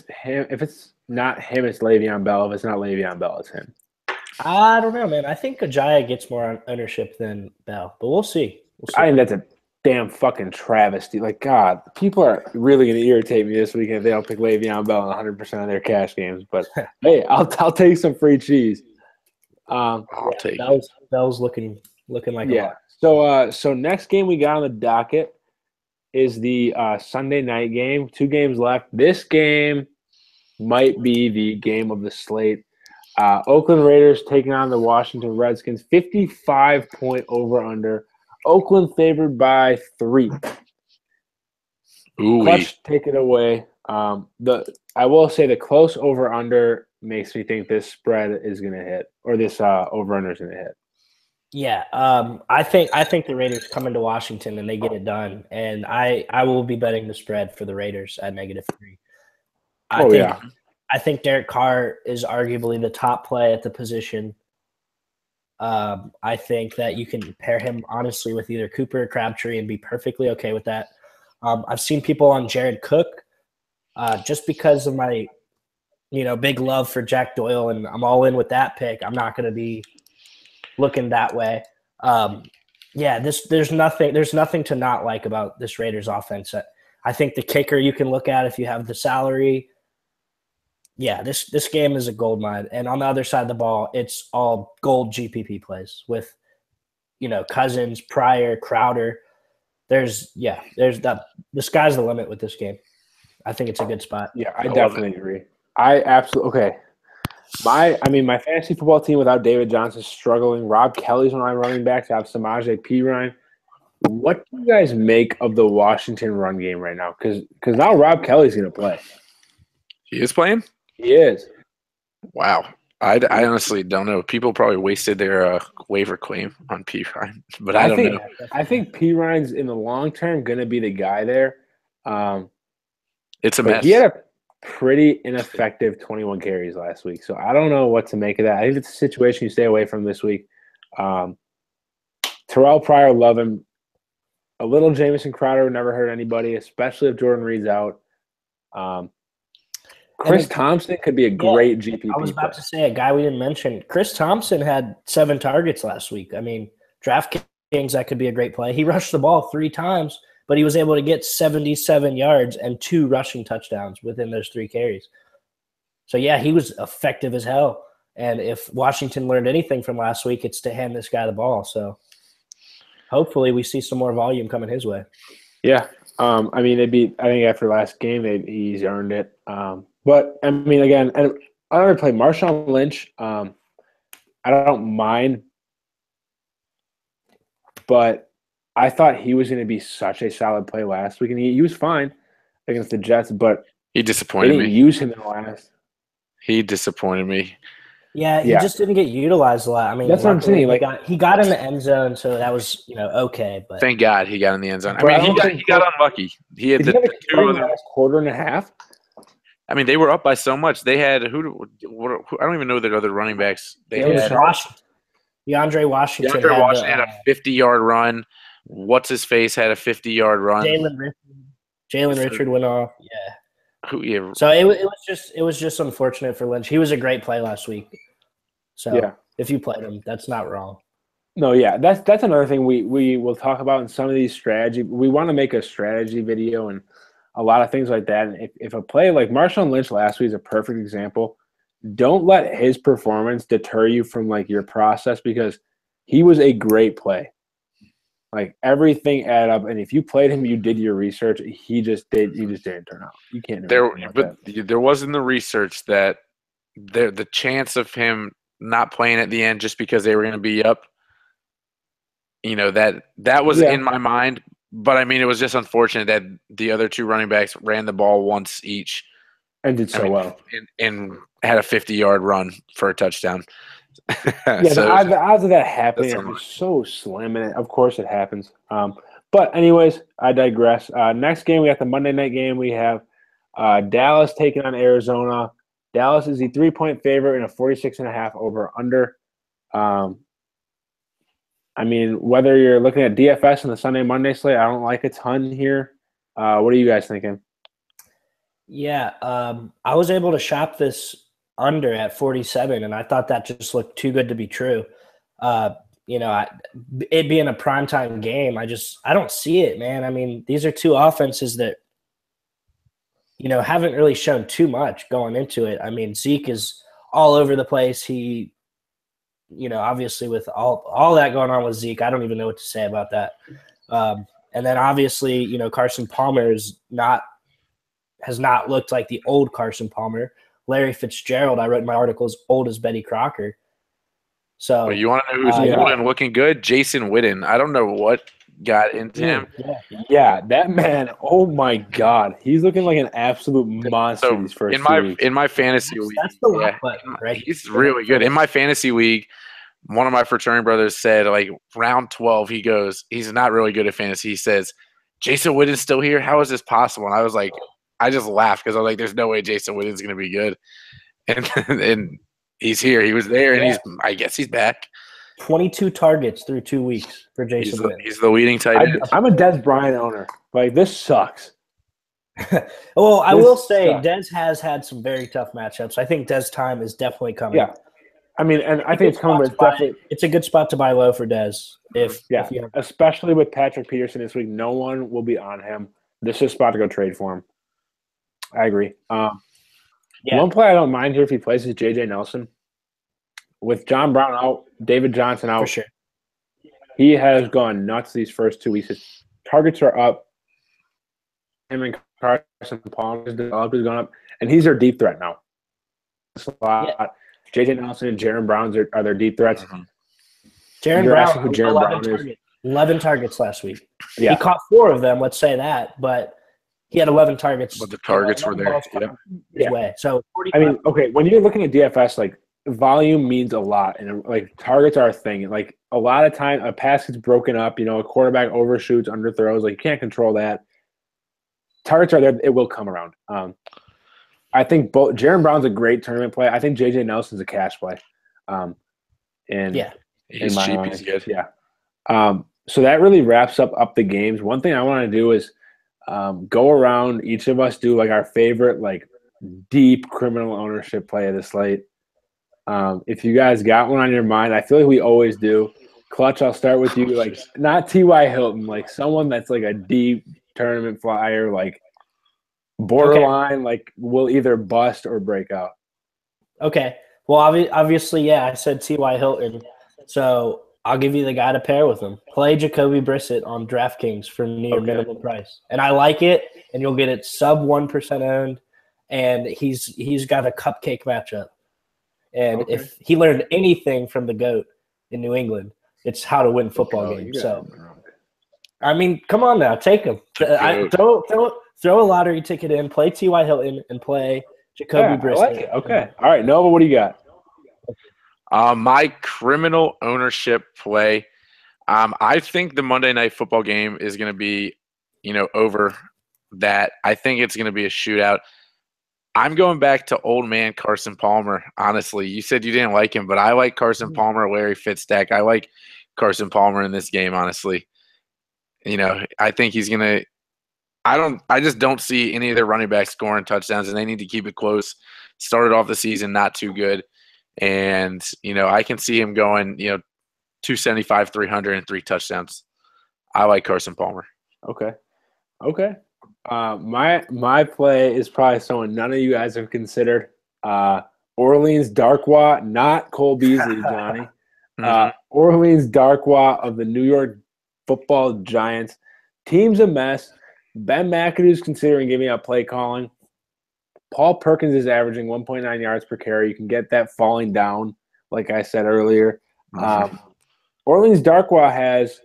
B: him, if it's not him, it's Le'Veon Bell. If it's not Le'Veon Bell, it's him.
C: I don't know, man. I think Ajayi gets more ownership than Bell, but we'll see.
B: I think that's a damn fucking travesty. Like, God, people are really going to irritate me this weekend if they don't pick Le'Veon Bell in 100% of their cash games. But, hey, I'll take some free cheese.
A: I'll take
C: Bell's looking like a
B: lot. So next game we got on the docket is the Sunday night game. 2 games left. This game might be the game of the slate. Oakland Raiders taking on the Washington Redskins. 55-point over-under. Oakland favored by 3. Clutch, take it away. I will say the close over-under makes me think this spread is going to hit, or this over-under is going to hit.
C: Yeah, I think the Raiders come into Washington and they get it done, and I will be betting the spread for the Raiders at -3. I think Derek Carr is arguably the top play at the position. I think that you can pair him honestly with either Cooper or Crabtree and be perfectly okay with that. I've seen people on Jared Cook just because of my, big love for Jack Doyle, and I'm all in with that pick. I'm not going to be looking that way. There's nothing to not like about this Raiders offense. I think the kicker you can look at if you have the salary. Yeah, this game is a gold mine. And on the other side of the ball, it's all gold GPP plays with, Cousins, Pryor, Crowder. The sky's the limit with this game. I think it's a good spot.
B: Yeah, I definitely agree. I absolutely – okay. My fantasy football team without David Johnson is struggling. Rob Kelly's one of my running backs. I have Samaje Perine. What do you guys make of the Washington run game right now? Because now Rob Kelly's going to play.
A: He is playing?
B: He is.
A: Wow. I honestly don't know. People probably wasted their waiver claim on P. Ryan, but I don't know.
B: I think P. Ryan's in the long term going to be the guy there.
A: It's a mess.
B: He had a pretty ineffective 21 carries last week, so I don't know what to make of that. I think it's a situation you stay away from this week. Terrell Pryor, love him. A little Jamison Crowder never hurt anybody, especially if Jordan Reed's out. Chris Thompson could be a great GPP.
C: I was about to say a guy we didn't mention. Chris Thompson had 7 targets last week. I mean, DraftKings, that could be a great play. He rushed the ball 3 times, but he was able to get 77 yards and 2 rushing touchdowns within those 3 carries. So, yeah, he was effective as hell. And if Washington learned anything from last week, it's to hand this guy the ball. So, hopefully we see some more volume coming his way.
B: Yeah. I mean, I think after last game, he's earned it. But, I mean, again, and I already played Marshawn Lynch. I don't mind. But I thought he was going to be such a solid play last week. And he was fine against the Jets, but
A: he disappointed me.
B: They didn't use him in the last.
A: He disappointed me.
C: Yeah, he just didn't get utilized a lot. I mean,
B: that's what I'm saying.
C: He got in the end zone, so that was okay. But
A: thank God he got in the end zone. I mean, he got unlucky. He had the 2 other
B: quarter and a half.
A: I mean, they were up by so much. They had I don't even know their other running backs. They had
C: Washington. DeAndre Washington
A: had a 50-yard run. What's his face had a 50-yard run.
C: Jalen Richard went off. Yeah.
A: Yeah.
C: So it was just unfortunate for Lynch. He was a great play last week. So if you played him, that's not wrong.
B: No, yeah, that's another thing we will talk about in some of these strategy. We want to make a strategy video and a lot of things like that. And if a play like Marshawn Lynch last week is a perfect example, don't let his performance deter you from like your process because he was a great play. Like everything added up, and if you played him, you did your research. He just didn't turn out. You can't do anything about that.
A: There was in the research that the chance of him not playing at the end just because they were going to be up. That was in my mind. But I mean, it was just unfortunate that the other 2 running backs ran the ball once each
B: and did well,
A: and had a 50-yard run for a touchdown.
B: The odds of that happening are so slim, and of course it happens. But anyways, I digress. Next game, we got the Monday night game. We have Dallas taking on Arizona. Dallas is the 3-point favorite in a 46.5 over under. I mean, whether you're looking at DFS and the Sunday Monday slate, I don't like a ton here. What are you guys thinking?
C: Yeah, I was able to shop this under at 47, and I thought that just looked too good to be true. It being a primetime game, I don't see it, man. I mean, these are 2 offenses that, haven't really shown too much going into it. I mean, Zeke is all over the place. He, obviously with all that going on with Zeke, I don't even know what to say about that. And then obviously, Carson Palmer has not looked like the old Carson Palmer. Larry Fitzgerald, I wrote in my article, is old as Betty Crocker. So
A: you want to know who's old and looking good? Jason Witten. I don't know what got into him.
B: Yeah, that man. Oh my God, he's looking like an absolute monster. These first
A: in my fantasy league,
C: that's the lock button, right?
A: He's really good. In my fantasy league, one of my fraternity brothers said, like round 12, he goes, he's not really good at fantasy. He says, Jason Witten's still here. How is this possible? And I was like, I just laughed because I was like, there's no way Jason Witten's going to be good. And he's here. He was there, and I guess he's back.
C: 22 targets through 2 weeks for Jason Witten.
A: He's the leading tight end.
B: I'm a Dez Bryant owner. Like, this sucks.
C: Well, I will say Dez has had some very tough matchups. I think Dez time is definitely coming.
B: Yeah. I mean, and I think it's coming, but definitely.
C: It's a good spot to buy low for Dez.
B: Especially with Patrick Peterson this week. No one will be on him. This is a spot to go trade for him. I agree. One play I don't mind here if he plays is J.J. Nelson. With John Brown out, David Johnson out,
C: for sure.
B: He has gone nuts these first 2 weeks. His targets are up. Him and Carson Palmer has gone up, and he's their deep threat now. J.J. Nelson and Jaron Brown are their deep threats.
C: Jaron Brown, 11 targets. 11 targets last week.
B: Yeah.
C: He caught 4 of them, let's say that, but he had 11 targets.
A: But the targets were there.
C: His way. So 45.
B: I mean, okay, when you're looking at DFS, like volume means a lot, and like targets are a thing. Like a lot of time, a pass gets broken up. A quarterback overshoots, underthrows. Like you can't control that. Targets are there; it will come around. I think both Jaron Brown's a great tournament play. I think JJ Nelson's a cash play.
A: He's cheap. He's good.
B: Yeah. So that really wraps up the games. One thing I want to do is go around. Each of us do like our favorite like deep criminal ownership play of the slate. If you guys got one on your mind, I feel like we always do. Clutch, I'll start with you. Like not T.Y. Hilton, like someone that's like a deep tournament flyer, like borderline, like will either bust or break out.
C: Okay. Well, obviously, yeah, I said T.Y. Hilton. So I'll give you the guy to pair with him. Play Jacoby Brissett on DraftKings for near minimum price. And I like it, and you'll get it sub 1% owned, and he's got a cupcake matchup. And if he learned anything from the GOAT in New England, it's how to win football games. So, I mean, come on now, take him. Throw a lottery ticket in, play T.Y. Hilton, and play Jacoby Brissett.
B: I like it. Okay. All right, Nova, what do you got?
A: My criminal ownership play. I think the Monday Night Football game is going to be, over that. I think it's going to be a shootout. I'm going back to old man Carson Palmer, honestly. You said you didn't like him, but I like Carson Palmer, Larry Fitzstack. I like Carson Palmer in this game, honestly. I think he's going to – I just don't see any of their running backs scoring touchdowns, and they need to keep it close. Started off the season not too good. And, I can see him going, 275, 300, and 3 touchdowns. I like Carson Palmer.
B: Okay. My play is probably someone none of you guys have considered. Orleans Darkwa, not Cole Beasley, Johnny. Orleans Darkwa of the New York Football Giants. Team's a mess. Ben McAdoo's considering giving up play calling. Paul Perkins is averaging 1.9 yards per carry. You can get that falling down, like I said earlier. Orleans Darkwa has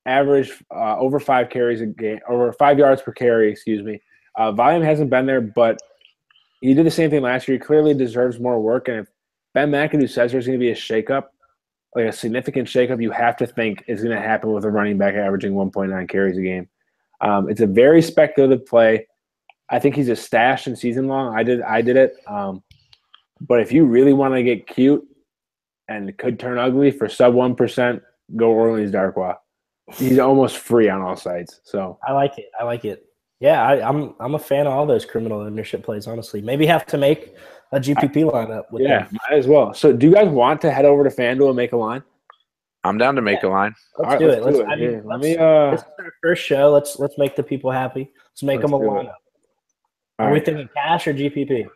B: averaged over 5 carries a game, over 5 yards per carry, excuse me. Volume hasn't been there, but he did the same thing last year. He clearly deserves more work. And if Ben McAdoo says there's going to be a shakeup, like a significant shakeup, you have to think is going to happen with a running back averaging 1.9 carries a game. It's a very speculative play. I think he's a stash in season long. I did it. But if you really want to get cute and it could turn ugly for sub 1%, go Orleans Darkwa. He's almost free on all sites. So
C: I like it. Yeah, I'm a fan of all those criminal ownership plays, honestly. Maybe have to make a GPP lineup with them.
B: Might as well. So do you guys want to head over to FanDuel and make a line?
A: I'm down to make a line.
C: Let's do it. This is our first show. Let's make the people happy. Let's make them a lineup. Are we thinking cash or GPP?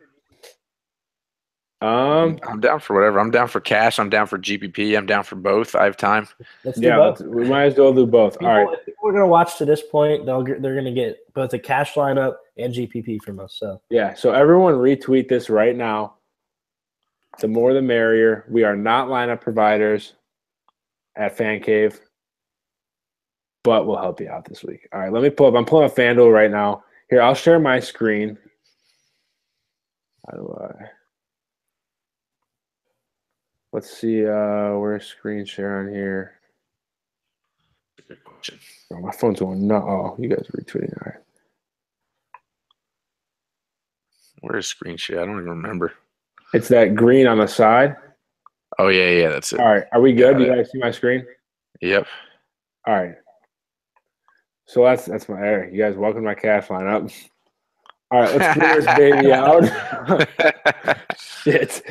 A: I'm down for whatever. I'm down for cash. I'm down for GPP. I'm down for both. I have time.
C: Let's do both.
B: We might as well do both. All right.
C: If people are going to watch to this point, they're going to get both a cash lineup and GPP from us.
B: So everyone retweet this right now. The more the merrier. We are not lineup providers at FanCave, but we'll help you out this week. All right, let me pull up. I'm pulling up FanDuel right now. Here, I'll share my screen. How do I? Let's see. Where's screen share on here?
A: Good question.
B: Oh, my phone's going nuts. Oh, you guys are retweeting. All right.
A: Where's screen share? I don't even remember.
B: It's that green on the side.
A: Oh, yeah, that's it.
B: All right. Are we good? Do you guys see my screen?
A: Yep.
B: All right. So that's my area. You guys welcome to my cash lineup. All right, let's clear this baby out. Shit.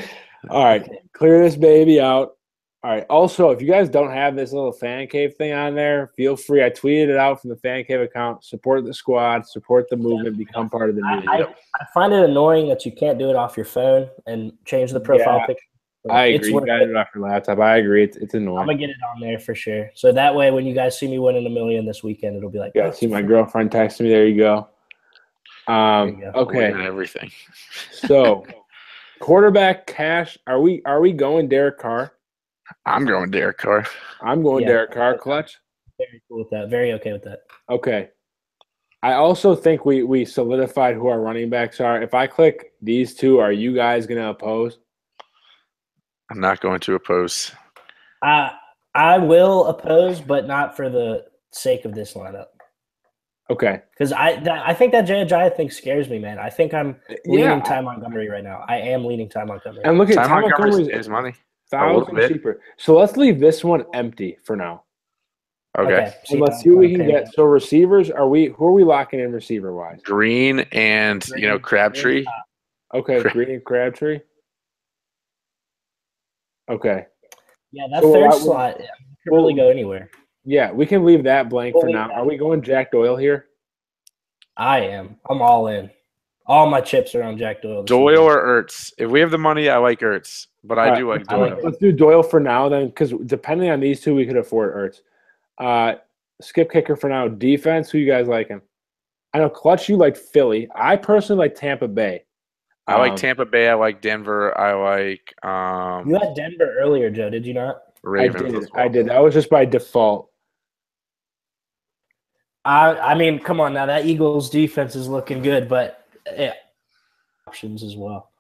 B: All right, clear this baby out. All right. Also, if you guys don't have this little FanCave thing on there, feel free. I tweeted it out from the FanCave account. Support the squad. Support the movement. Become part of the movement.
C: I find it annoying that you can't do it off your phone and change the profile picture.
B: I agree. You got to do it off your laptop. I agree. It's annoying.
C: I'm going to get it on there for sure. So that way, when you guys see me winning $1 million this weekend, it'll be like,
B: yeah, see my girlfriend texting me. There you go. Okay.
A: Everything.
B: So, quarterback cash. Are we going Derek Carr?
A: I'm going Derek Carr.
B: I'm going Derek Carr. Clutch.
C: very cool with that. Very okay with that.
B: Okay. I also think we solidified who our running backs are. If I click these two, are you guys going to oppose?
A: I'm not going to oppose.
C: I will oppose, but not for the sake of this lineup.
B: Okay.
C: Because I think that Jay thing scares me, man. I think I'm leaning Ty Montgomery right now. I am leaning Ty Montgomery.
B: And look at
A: Ty
B: Montgomery's
A: is money.
B: $1,000 cheaper. So let's leave this one empty for now.
A: Okay.
B: So let's see what we can get. So receivers, who are we locking in receiver wise?
A: Green and Crabtree.
B: Okay, Green and Crabtree. Okay.
C: Yeah, that third slot can really go anywhere.
B: Yeah, we can leave that blank for now. Are we going Jack Doyle here?
C: I am. I'm all in. All my chips are on Jack Doyle.
A: Doyle or Ertz? If we have the money, I like Ertz, but I do like Doyle.
B: Let's do Doyle for now then, because depending on these two, we could afford Ertz. Skip kicker for now. Defense, who you guys liking? I know, Clutch, you like Philly. I personally like Tampa Bay.
A: I like Tampa Bay. I like Denver. I like
C: You had Denver earlier, Joe, did you not?
A: Ravens.
B: I did. That was just by default.
C: I mean, come on now. That Eagles defense is looking good, but options as well.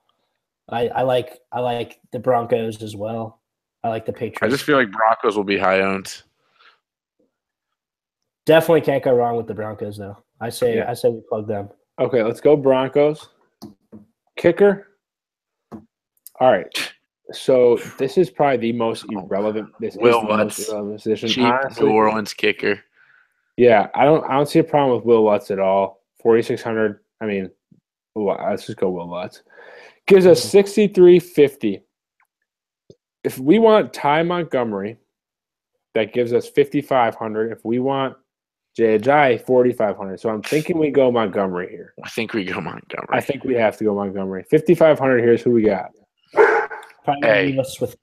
C: I like the Broncos as well. I like the Patriots.
A: I just feel like Broncos will be high owned.
C: Definitely can't go wrong with the Broncos, though. I say we plug them.
B: Okay, let's go Broncos. Kicker. All right. So this is probably the most irrelevant.
A: Will Lutz,
B: position.
A: Cheap
B: Honestly,
A: New Orleans kicker.
B: Yeah, I don't see a problem with Will Lutz at all. 4,600. I mean, let's just go Will Lutz. Gives us 63.50. If we want Ty Montgomery, that gives us 5,500. If we want Jai, 4,500. So I'm thinking we go Montgomery here.
A: I think we go Montgomery.
B: I think we have to go Montgomery. 5,500. Here's who we got.
C: Probably leave us with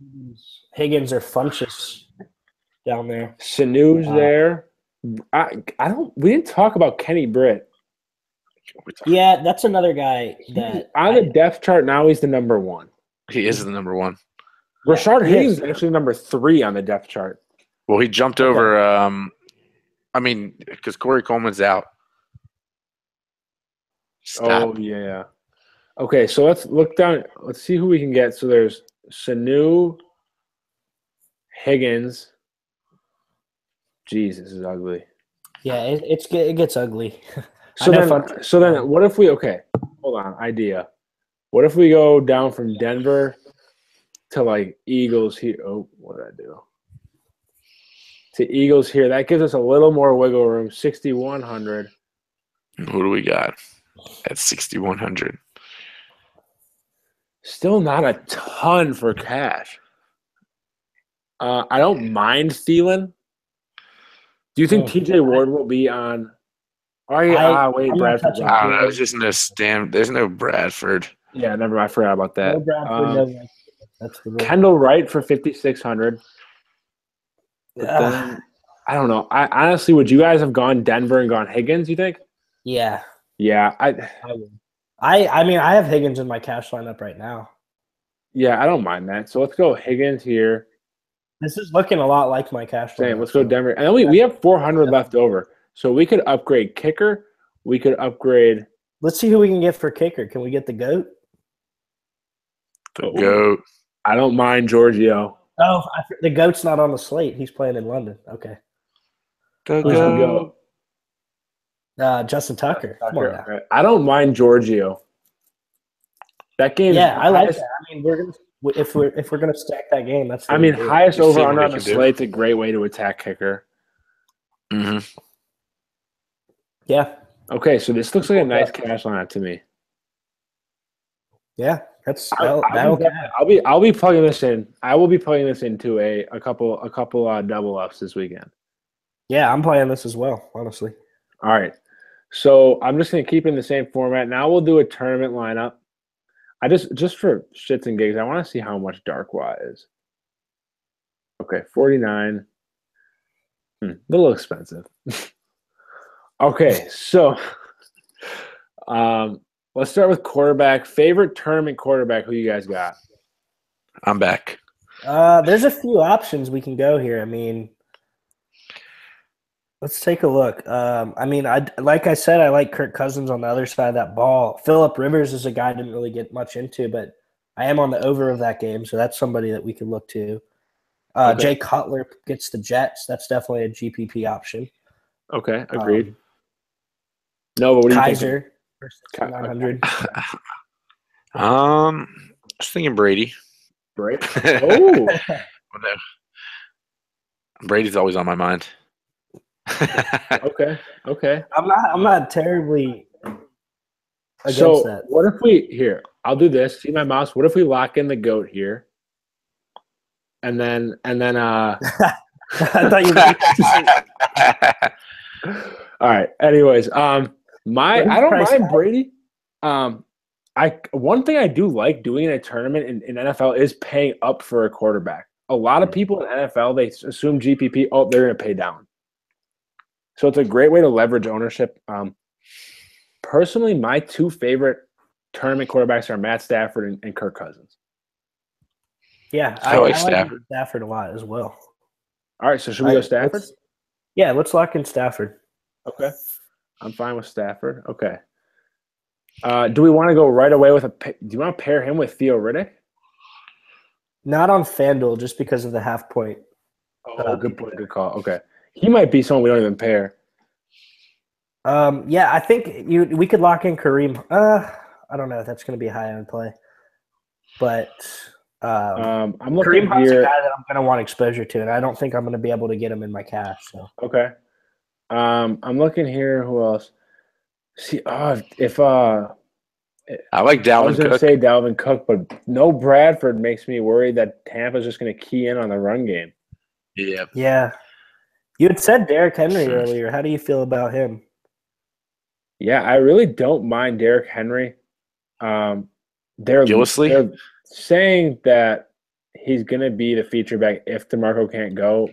C: Higgins or Funchess down there.
B: Sanu's there. We didn't talk about Kenny Britt.
C: Yeah, that's another guy that
B: on the depth chart now he's the number one.
A: He is the number one.
B: Rashard Higgins is actually number 3 on the depth chart.
A: Well, he jumped over because Corey Coleman's out. Stop.
B: Oh yeah. Okay, so let's look down. Let's see who we can get. So there's Sanu, Higgins. Jeez, this is ugly.
C: Yeah, it gets ugly.
B: So then what if we hold on, idea. What if we go down from Denver to like Eagles here? Oh, what did I do? To Eagles here. That gives us a little more wiggle room, 6,100.
A: Who do we got at 6,100?
B: Still not a ton for cash. I don't mind Thielen. Do you think TJ Ward will be on? Wait, Bradford.
A: I don't know. There's just there's no Bradford.
B: Yeah, never mind. I forgot about that.
C: No Bradford, that's the
B: Kendall Wright for 5,600. I don't know. I honestly, would you guys have gone Denver and gone Higgins? You think?
C: Yeah.
B: Yeah, I
C: would. I mean, I have Higgins in my cash lineup right now.
B: Yeah, I don't mind that. So let's go Higgins here.
C: This is looking a lot like my cash lineup.
B: Same. Let's go Denver. And we have 400 left over. So we could upgrade kicker. We could upgrade.
C: Let's see who we can get for kicker. Can we get the GOAT?
A: The GOAT.
B: I don't mind Giorgio.
C: Oh, the GOAT's not on the slate. He's playing in London. Okay.
B: Go.
C: Justin Tucker. Come on now.
B: I don't mind Giorgio. That game.
C: Yeah, I like that. I mean, if we're gonna stack that game, that's.
B: Highest over under on the slate's a great way to attack kicker.
A: Mm-hmm.
C: Yeah.
B: Okay, so this looks like a nice cash lineup to me.
C: Yeah, that's.
B: I'll be plugging this in. I will be plugging this into a couple double ups this weekend.
C: Yeah, I'm playing this as well. Honestly.
B: All right, so I'm just gonna keep it in the same format. Now we'll do a tournament lineup. I just for shits and gigs, I want to see how much Darkwa is. Okay, 49. A little expensive. Okay, so let's start with quarterback. Favorite tournament quarterback, who you guys got?
A: I'm back.
C: There's a few options we can go here. I mean, Let's take a look. I mean, like I said, I like Kirk Cousins on the other side of that ball. Phillip Rivers is a guy I didn't really get much into, but I am on the over of that game, so that's somebody that we could look to.
B: Okay.
C: Jay Cutler gets the Jets. That's definitely a GPP option.
B: Okay, agreed. No, but what do you think?
C: Kaiser versus 900.
A: I was thinking Brady.
B: Brady. Oh,
A: Brady's always on my mind.
B: okay.
C: I'm not terribly against
B: So
C: that.
B: what if we I'll do this. See my mouse. What if we lock in the GOAT here? And then
C: I thought you were
B: all right. Anyways, I don't mind Brady. One thing I do like doing in a tournament in NFL is paying up for a quarterback. A lot of people in NFL, they assume GPP, they're going to pay down. So it's a great way to leverage ownership. Personally, my two favorite tournament quarterbacks are Matt Stafford and Kirk Cousins.
C: Yeah,
A: I like Stafford.
C: Stafford a lot as well.
B: All right, so should we go Stafford?
C: Let's lock in Stafford.
B: Okay. I'm fine with Stafford. Okay. Do we want to go right away with do you want to pair him with Theo Riddick?
C: Not on FanDuel, just because of the half point.
B: Oh, good point. Good call. Okay. He might be someone we don't even pair.
C: Yeah, I think we could lock in Kareem. I don't know if that's going to be a high-end play. But
B: I'm looking
C: Kareem Hunt's
B: here.
C: a guy that I'm going to want exposure to, and I don't think I'm going to be able to get him in my cash. So
B: Okay. I'm looking here. Who else? See, if
A: I like Dalvin
B: I was going to
A: Cook.
B: say Dalvin Cook, but no Bradford makes me worried that Tampa's just going to key in on the run game.
A: Yeah.
C: Yeah. You had said Derrick Henry earlier. How do you feel about him?
B: Yeah, I really don't mind Derrick Henry. They're saying that he's going to be the feature back if DeMarco can't go.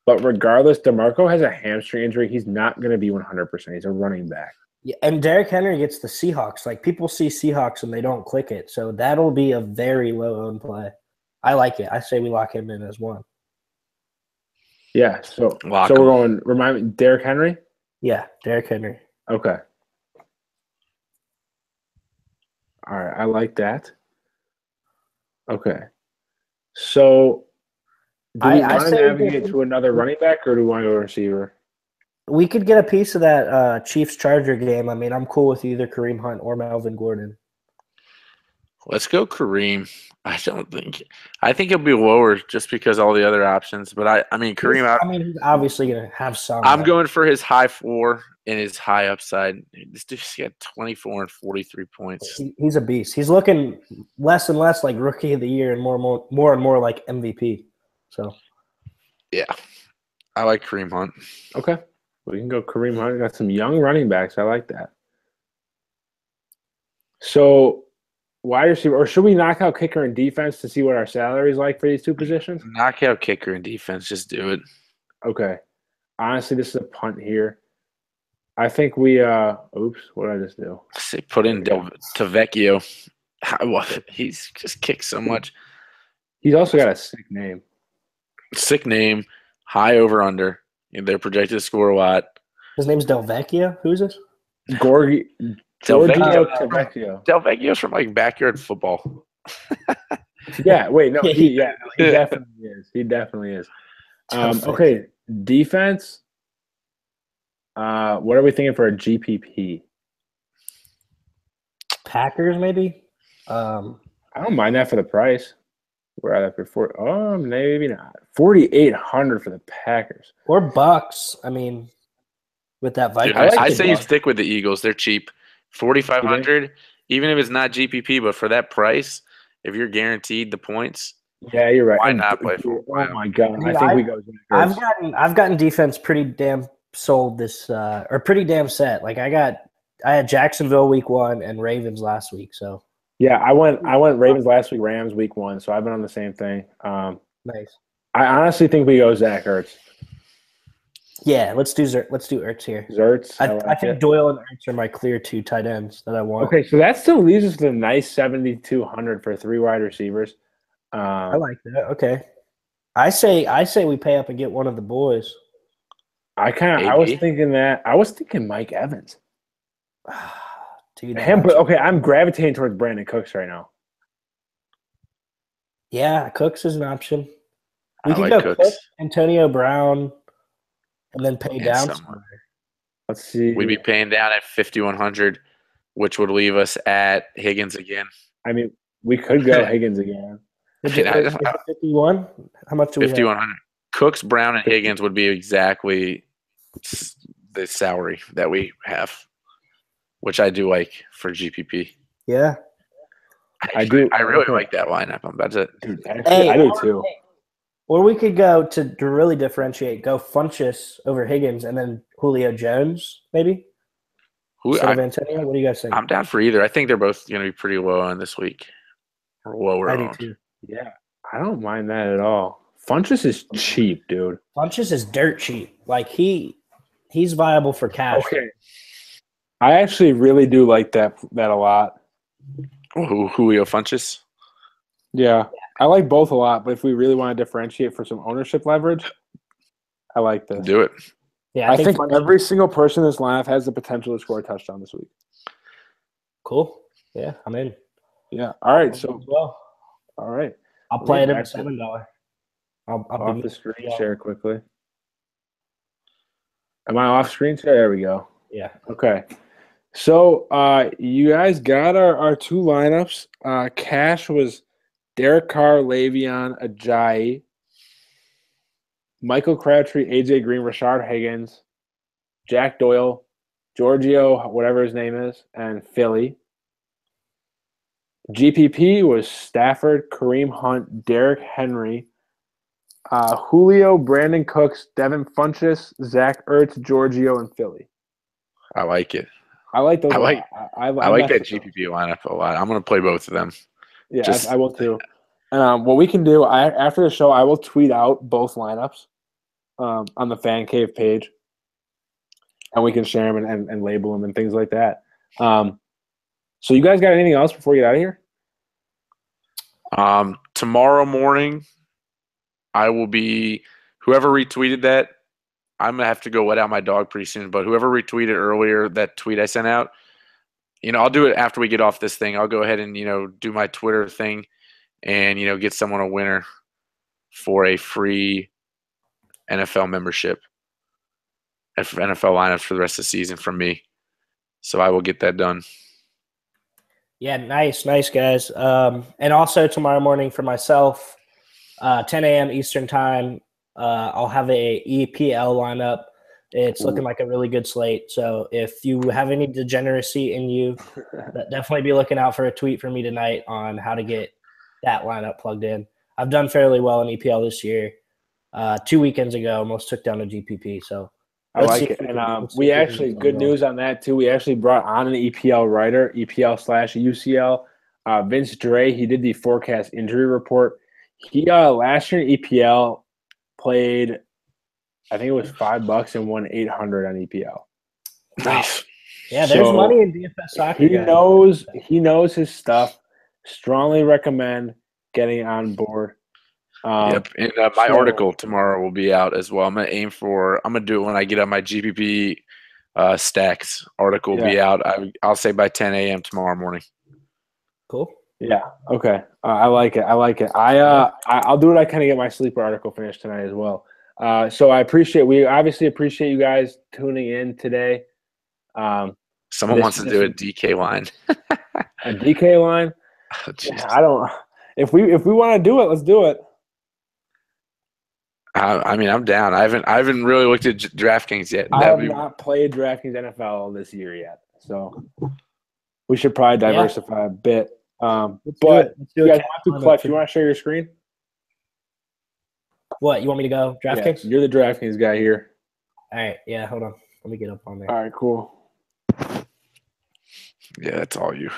B: But regardless, DeMarco has a hamstring injury. He's not going to be 100%. He's a running back.
C: Yeah, and Derrick Henry gets the Seahawks. Like, people see Seahawks and they don't click it. So that'll be a very low-owned play. I like it. I say we lock him in as one.
B: Yeah, so we're going – remind me, Derrick Henry?
C: Yeah, Derrick Henry.
B: Okay. All right, I like that. Okay. So do we want to navigate to another running back or do we want to go receiver?
C: We could get a piece of that Chiefs-Charger game. I mean, I'm cool with either Kareem Hunt or Melvin Gordon.
A: Let's go Kareem. I think he'll be lower just because all the other options. But I mean, Kareem.
C: He's obviously going to have some.
A: I'm going for his high floor and his high upside. This dude's got 24 and 43 points.
C: He's a beast. He's looking less and less like Rookie of the Year and more and more like MVP. So,
A: yeah, I like Kareem Hunt.
B: Okay, we can go Kareem Hunt. Got some young running backs. I like that. So, wide receiver, or should we knock out kicker and defense to see what our salary is like for these two positions?
A: Knock out kicker and defense. Just do it. Okay.
B: Honestly, this is a punt here. I think we oops, what did I just do?
A: Say put in Tavecchio. He's just kicked so much.
B: He's also got a sick name.
A: Sick name, high over under. They're projected to score a lot.
C: His name's Delvecchia. Who's this?
B: Giorgio Tavecchio.
A: Delvecchio's from like backyard football.
B: Yeah, wait, no, he definitely is. He definitely is. Okay, defense. What are we thinking for a GPP?
C: Packers, maybe.
B: I don't mind that for the price. We're at that for maybe not. 4,800 for the Packers
C: or Bucks. I mean, with that Vikings.
A: I say you stick with the Eagles. They're cheap. 4,500. Even if it's not GPP, but for that price, if you're guaranteed the points.
B: Yeah, you're right.
A: Why not play for?
B: Oh my god! I think we go.
C: I've gotten defense pretty damn sold this or pretty damn set. Like I had Jacksonville week 1 and Ravens last week. So
B: yeah, I went Ravens last week, Rams week 1. So I've been on the same thing.
C: Nice.
B: I honestly think we go Zach Ertz.
C: Yeah, let's do Ertz here.
B: Ertz.
C: I think Doyle and Ertz are my clear 2 tight ends that I want.
B: Okay, so that still leaves us with a nice 7,200 for 3 wide receivers.
C: I like that. Okay, I say we pay up and get one of the boys.
B: I was thinking that. I was thinking Mike Evans.
C: Dude,
B: But okay, I'm gravitating towards Brandon Cooks right now.
C: Yeah, Cooks is an option. We could
A: like
C: go
A: Cooks.
C: Cook, Antonio Brown, and then pay down
A: somewhere.
B: Let's see.
A: We'd be paying down at 5,100, which would leave us at Higgins again.
B: I mean, we could go Higgins again.
C: Is it 51? How much do we have?
A: 5,100. Cooks, Brown, and Higgins would be exactly the salary that we have, which I do like for GPP.
C: Yeah.
B: I do.
A: I really like that lineup. That's it.
B: Dude, actually, I do too.
C: Or we could go to really differentiate, go Funchess over Higgins and then Julio Jones, maybe? Instead of Antonio? What do you guys think?
A: I'm down for either. I think they're both going to be pretty low on this week. Or lower
C: I do
A: owned.
C: too.
B: Yeah, I don't mind that at all. Funchess is cheap, dude.
C: Funchess is dirt cheap. Like, he's viable for cash.
B: Okay. I actually really do like that a lot.
A: Julio Funchess?
B: Yeah. I like both a lot, but if we really want to differentiate for some ownership leverage, I like this.
A: Do it.
C: Yeah,
B: I think every single person in this lineup has the potential to score a touchdown this week.
C: Cool. Yeah, I'm in.
B: Yeah. All right. So,
C: well,
B: all right.
C: I'll play it at $7. I'll
B: off the screen share quickly. Am I off screen share? There we go.
C: Yeah.
B: Okay. So, you guys got our two lineups. Cash was Derek Carr, Le'Veon, Ajayi, Michael Crabtree, AJ Green, Rashard Higgins, Jack Doyle, Giorgio, whatever his name is, and Philly. GPP was Stafford, Kareem Hunt, Derrick Henry, Julio, Brandon Cooks, Devin Funchess, Zach Ertz, Giorgio, and Philly.
A: I like it.
B: I like those.
A: I like that GPP lineup a lot. I'm going to play both of them.
B: Yeah, I will too. What we can do, after the show, I will tweet out both lineups on the FanCave page, and we can share them and label them and things like that. So you guys got anything else before you get out of here?
A: Tomorrow morning, I will be – whoever retweeted that, I'm going to have to go let out my dog pretty soon, but whoever retweeted earlier that tweet I sent out, I'll do it after we get off this thing. I'll go ahead and, do my Twitter thing and, get someone a winner for a free NFL membership and for NFL lineups for the rest of the season from me. So I will get that done.
C: Yeah, nice, guys. And also tomorrow morning for myself, 10 a.m. Eastern time, I'll have a EPL lineup. It's looking like a really good slate. So if you have any degeneracy in you, definitely be looking out for a tweet from me tonight on how to get that lineup plugged in. I've done fairly well in EPL this year. 2 weekends ago, almost took down a GPP. So
B: I like it. And we actually, good news on that too. We actually brought on an EPL writer, EPL/UCL, Vince Dre. He did the forecast injury report. He last year in EPL played, I think it was $5 and won 800 on EPL.
A: Nice.
C: Yeah, there's money in DFS soccer.
B: He knows his stuff. Strongly recommend getting on board.
A: Yep, and my article tomorrow will be out as well. I'm gonna do it when I get on my GPP stacks. Article will be out. I'll say by 10 a.m. tomorrow morning.
C: Cool.
B: Yeah. Okay. I like it. I'll do what I can to get my sleeper article finished tonight as well. So we obviously appreciate you guys tuning in today.
A: Someone wants to do a DK line.
B: A DK line?
A: Oh,
B: I don't. If we want to do it, let's do it.
A: I mean, I'm down. I haven't really looked at DraftKings yet.
B: I have not played DraftKings NFL this year yet, so we should probably diversify a bit. But you guys want to clutch? You want to share your screen?
C: What, you want me to go DraftKings?
B: Yeah, you're the DraftKings guy here.
C: All right. Yeah, hold on. Let me get up on there.
B: All right, cool.
A: Yeah, that's all you.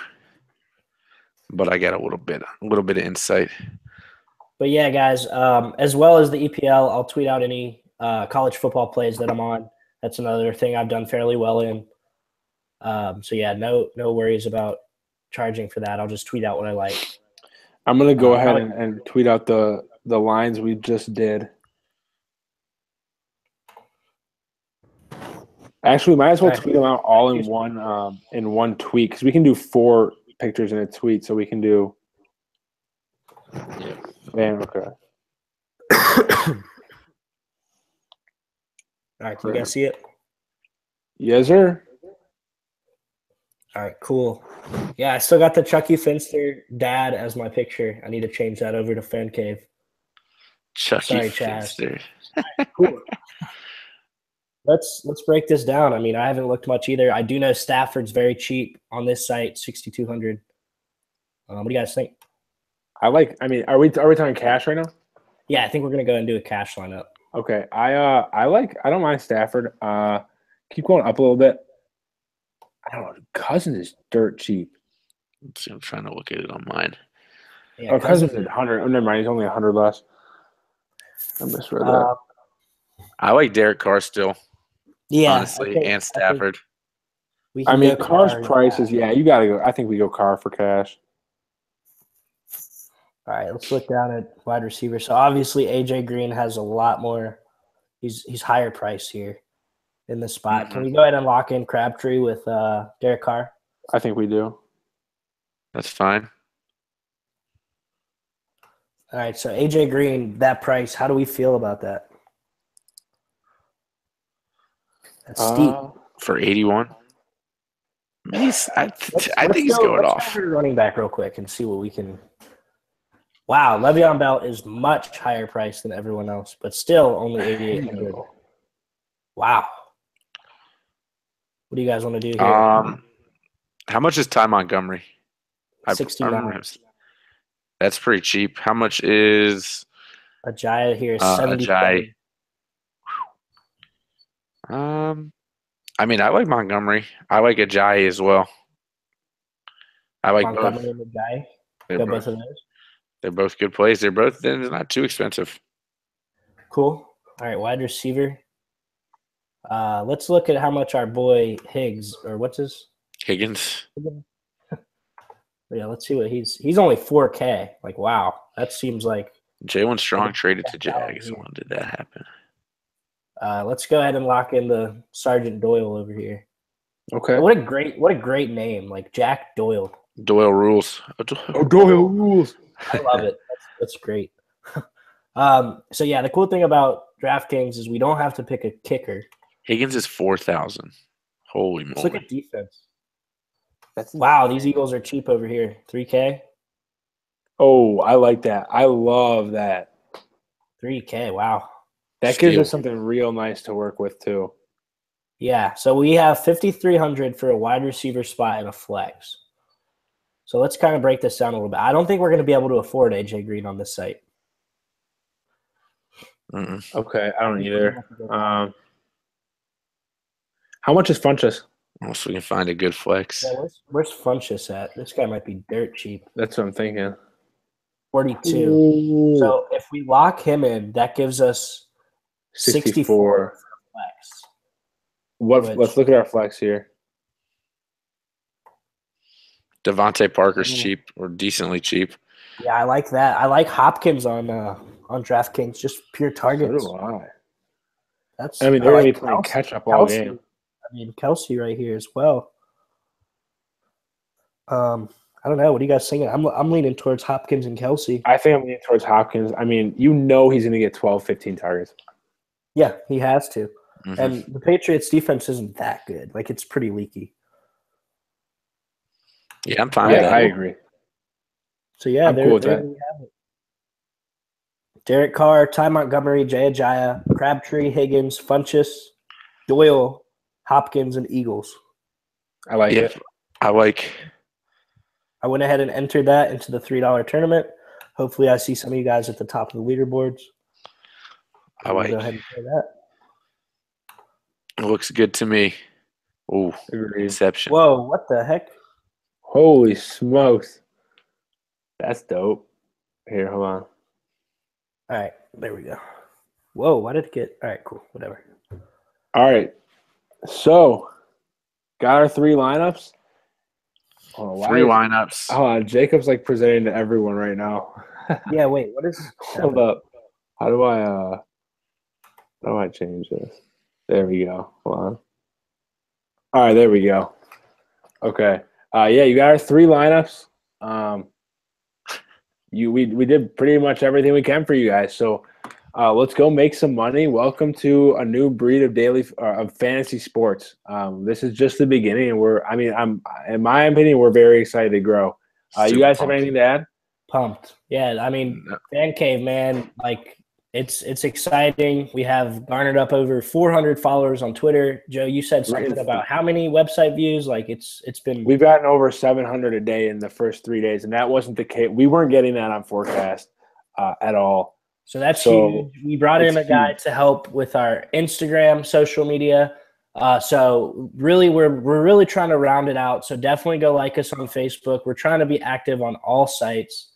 A: But I got a little bit of insight.
C: But yeah, guys, as well as the EPL, I'll tweet out any college football plays that I'm on. That's another thing I've done fairly well in. So yeah, no worries about charging for that. I'll just tweet out what I like.
B: I'm gonna go ahead and tweet out the lines we just did. Actually, we might as well
C: All right.
B: tweet them out all in one tweet because we can do 4 pictures in a tweet. So we can do.
A: Yeah.
B: Man, okay.
C: All right, can you guys see it?
B: Yes, sir.
C: All right, cool. Yeah, I still got the Chucky Finster dad as my picture. I need to change that over to FanCave.
A: Chucky
C: Sorry, Chaz.
A: Finster.
C: Cool. Let's break this down. I mean, I haven't looked much either. I do know Stafford's very cheap on this site, 6,200. What do you guys think?
B: I mean, are we talking cash right now?
C: Yeah, I think we're gonna go and do a cash lineup.
B: Okay. I don't mind Stafford. Keep going up a little bit. I don't know. Cousins is dirt cheap.
A: Let's see, I'm trying to look at it on mine.
C: Yeah,
B: Cousins is 100. Oh, never mind. He's only 100 less. I misread that.
A: I like Derek Carr still.
C: Yeah,
A: honestly, and Stafford.
B: I mean, Carr's prices. Yeah, you gotta go. I think we go Carr for cash.
C: All right, let's look down at wide receiver. So obviously, AJ Green has a lot more. He's higher priced here in this spot. Can we go ahead and lock in Crabtree with Derek Carr?
B: I think we do.
A: That's fine.
C: All right, so AJ Green, that price. How do we feel about that? That's steep
A: for 81. I think he's going off.
C: Let's go running back real quick and see what we can. Wow, Le'Veon Bell is much higher priced than everyone else, but still only 8,800. Wow. What do you guys want to do here?
A: How much is Ty Montgomery?
C: 69.
A: That's pretty cheap. How much is
C: Ajayi here? 70.
A: Ajayi. I mean, I like Montgomery. I like Ajayi as well. I like
C: Montgomery
A: both.
C: and Ajayi. Go both of those.
A: They're both good plays. They're both then not too expensive.
C: Cool. All right, wide receiver. Let's look at how much our boy Higgins, or what's his?
A: Higgins.
C: Yeah, let's see what he's only 4K. Like, wow, that seems like
A: Jalen Strong traded to Jags. When did that happen?
C: Let's go ahead and lock in the Sergeant Doyle over here.
B: Okay.
C: What a great name, like Jack Doyle.
A: Doyle rules.
B: Doyle rules.
C: I love it. That's great. So yeah, the cool thing about DraftKings is we don't have to pick a kicker.
A: Higgins is 4,000. Holy moly!
C: Let's look at defense. Wow, these Eagles are cheap over here. 3K.
B: Oh, I like that. I love that.
C: 3K. Wow.
B: That gives us something real nice to work with too.
C: Yeah. So we have 5,300 for a wide receiver spot and a flex. So let's kind of break this down a little bit. I don't think we're going to be able to afford AJ Green on this site.
B: Okay, I don't either. How much is Funchess?
A: So we can find a good flex.
C: Yeah, where's Funchess at? This guy might be dirt cheap.
B: That's what I'm thinking.
C: 42.
B: Ooh.
C: So if we lock him in, that gives us 64 flex.
B: Let's look at our flex here.
A: Devontae Parker's cheap or decently cheap.
C: Yeah, I like that. I like Hopkins on DraftKings, just pure targets.
B: So do I.
C: That's.
B: I mean, they're going to be playing catch up all game.
C: I mean, Kelsey right here as well. I don't know. What are you guys thinking? I'm leaning towards Hopkins and Kelsey.
B: I think I'm leaning towards Hopkins. I mean, he's going to get 12, 15 targets.
C: Yeah, he has to. Mm-hmm. And the Patriots' defense isn't that good. Like, it's pretty leaky.
A: Yeah, I'm fine with that.
B: I agree.
C: So, yeah,
B: I'm cool with that.
C: We have it. Derek Carr, Ty Montgomery, Jay Ajayi, Crabtree, Higgins, Funchess, Doyle, Hopkins, and Eagles.
B: I like it.
A: I went
C: ahead and entered that into the $3 tournament. Hopefully, I see some of you guys at the top of the leaderboards.
A: Go ahead and play that. It looks good to me. Oh, reception.
C: Whoa, what the heck?
B: Holy smokes. That's dope. Here, hold on.
C: All right, there we go. Whoa, why did it get – all right, cool, whatever.
B: All right. So, got our 3 lineups.
A: Oh, 3 lineups.
B: Hold on, Jacob's like presenting to everyone right now.
C: Yeah, wait, what is –
B: hold up. How do I change this? There we go. Hold on. All right, there we go. Okay. Yeah, you got our 3 lineups. We did pretty much everything we can for you guys. So let's go make some money. Welcome to a new breed of fantasy sports. This is just the beginning, and in my opinion, we're very excited to grow. You guys have anything to add?
C: Pumped. Yeah, I mean, FanCave, man, like it's exciting. We have garnered up over 400 followers on Twitter. Joe, you said something about how many website views? Like it's been.
B: We've gotten over 700 a day in the first 3 days, and that wasn't the case. We weren't getting that on forecast at all.
C: So that's huge. We brought in a guy to help with our Instagram, social media. So really, we're really trying to round it out. So definitely go like us on Facebook. We're trying to be active on all sites,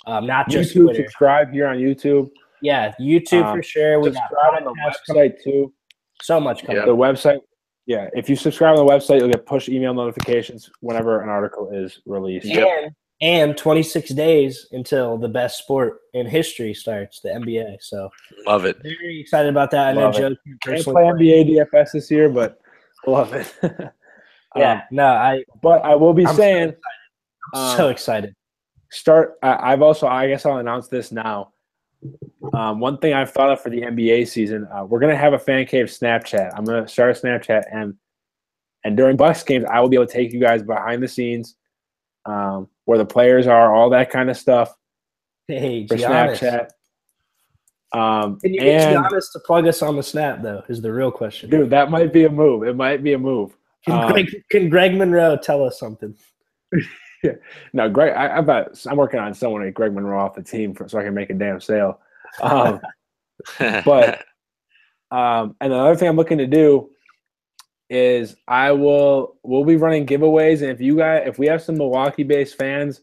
C: not just
B: YouTube.
C: Twitter.
B: Subscribe here on YouTube.
C: Yeah, YouTube for sure. We got
B: on the website too.
C: So much coming.
B: The website. Yeah, if you subscribe on the website, you'll get push email notifications whenever an article is released.
C: And 26 days until the best sport in history starts, the NBA. So
A: love it.
C: Very excited about that. I know Joe
B: can't play NBA DFS this year, but love it. But I will be saying,
C: so excited.
B: I guess I'll announce this now. One thing I've thought of for the NBA season, we're gonna have a FanCave Snapchat. I'm gonna start a Snapchat, and during Bucks games, I will be able to take you guys behind the scenes, where the players are, all that kind of stuff.
C: Hey,
B: for Snapchat.
C: Can you get Giannis to plug us on the Snap though? Is the real question,
B: dude. That might be a move. It might be a move.
C: Can Greg Monroe tell us something?
B: Yeah. No, Greg. I'm working on someone to get Greg Monroe off the team so I can make a damn sale. And another thing I'm looking to do is we'll be running giveaways, and if we have some Milwaukee-based fans,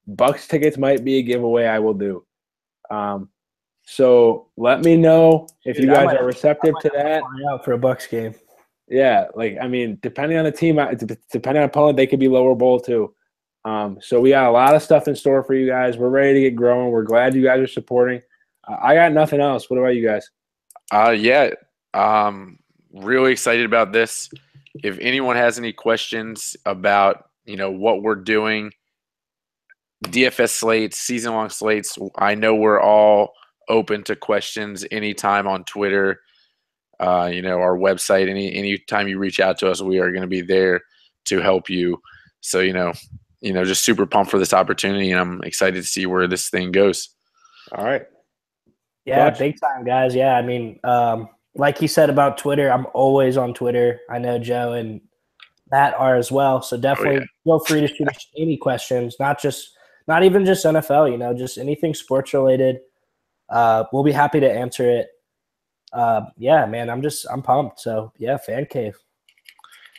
B: Bucks tickets might be a giveaway I will do. So let me know if you guys are receptive to that.
C: Out for a Bucks game.
B: Yeah, depending on the team, depending on opponent, they could be lower bowl too. So we got a lot of stuff in store for you guys. We're ready to get growing. We're glad you guys are supporting. I got nothing else. What about you guys?
A: Really excited about this. If anyone has any questions about, what we're doing, DFS slates, season-long slates, I know we're all open to questions anytime on Twitter, our website. Anytime you reach out to us, we are going to be there to help you. So, just super pumped for this opportunity, and I'm excited to see where this thing goes.
B: All right.
C: Yeah, big time, guys. Yeah, I mean, like he said about Twitter, I'm always on Twitter. I know Joe and Matt are as well. So definitely feel free to shoot us any questions, not even just NFL, just anything sports related. We'll be happy to answer it. Yeah, man, I'm pumped. So yeah, FanCave.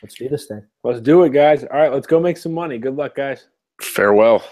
C: Let's do this thing.
B: Let's do it, guys. All right, let's go make some money. Good luck, guys.
A: Farewell.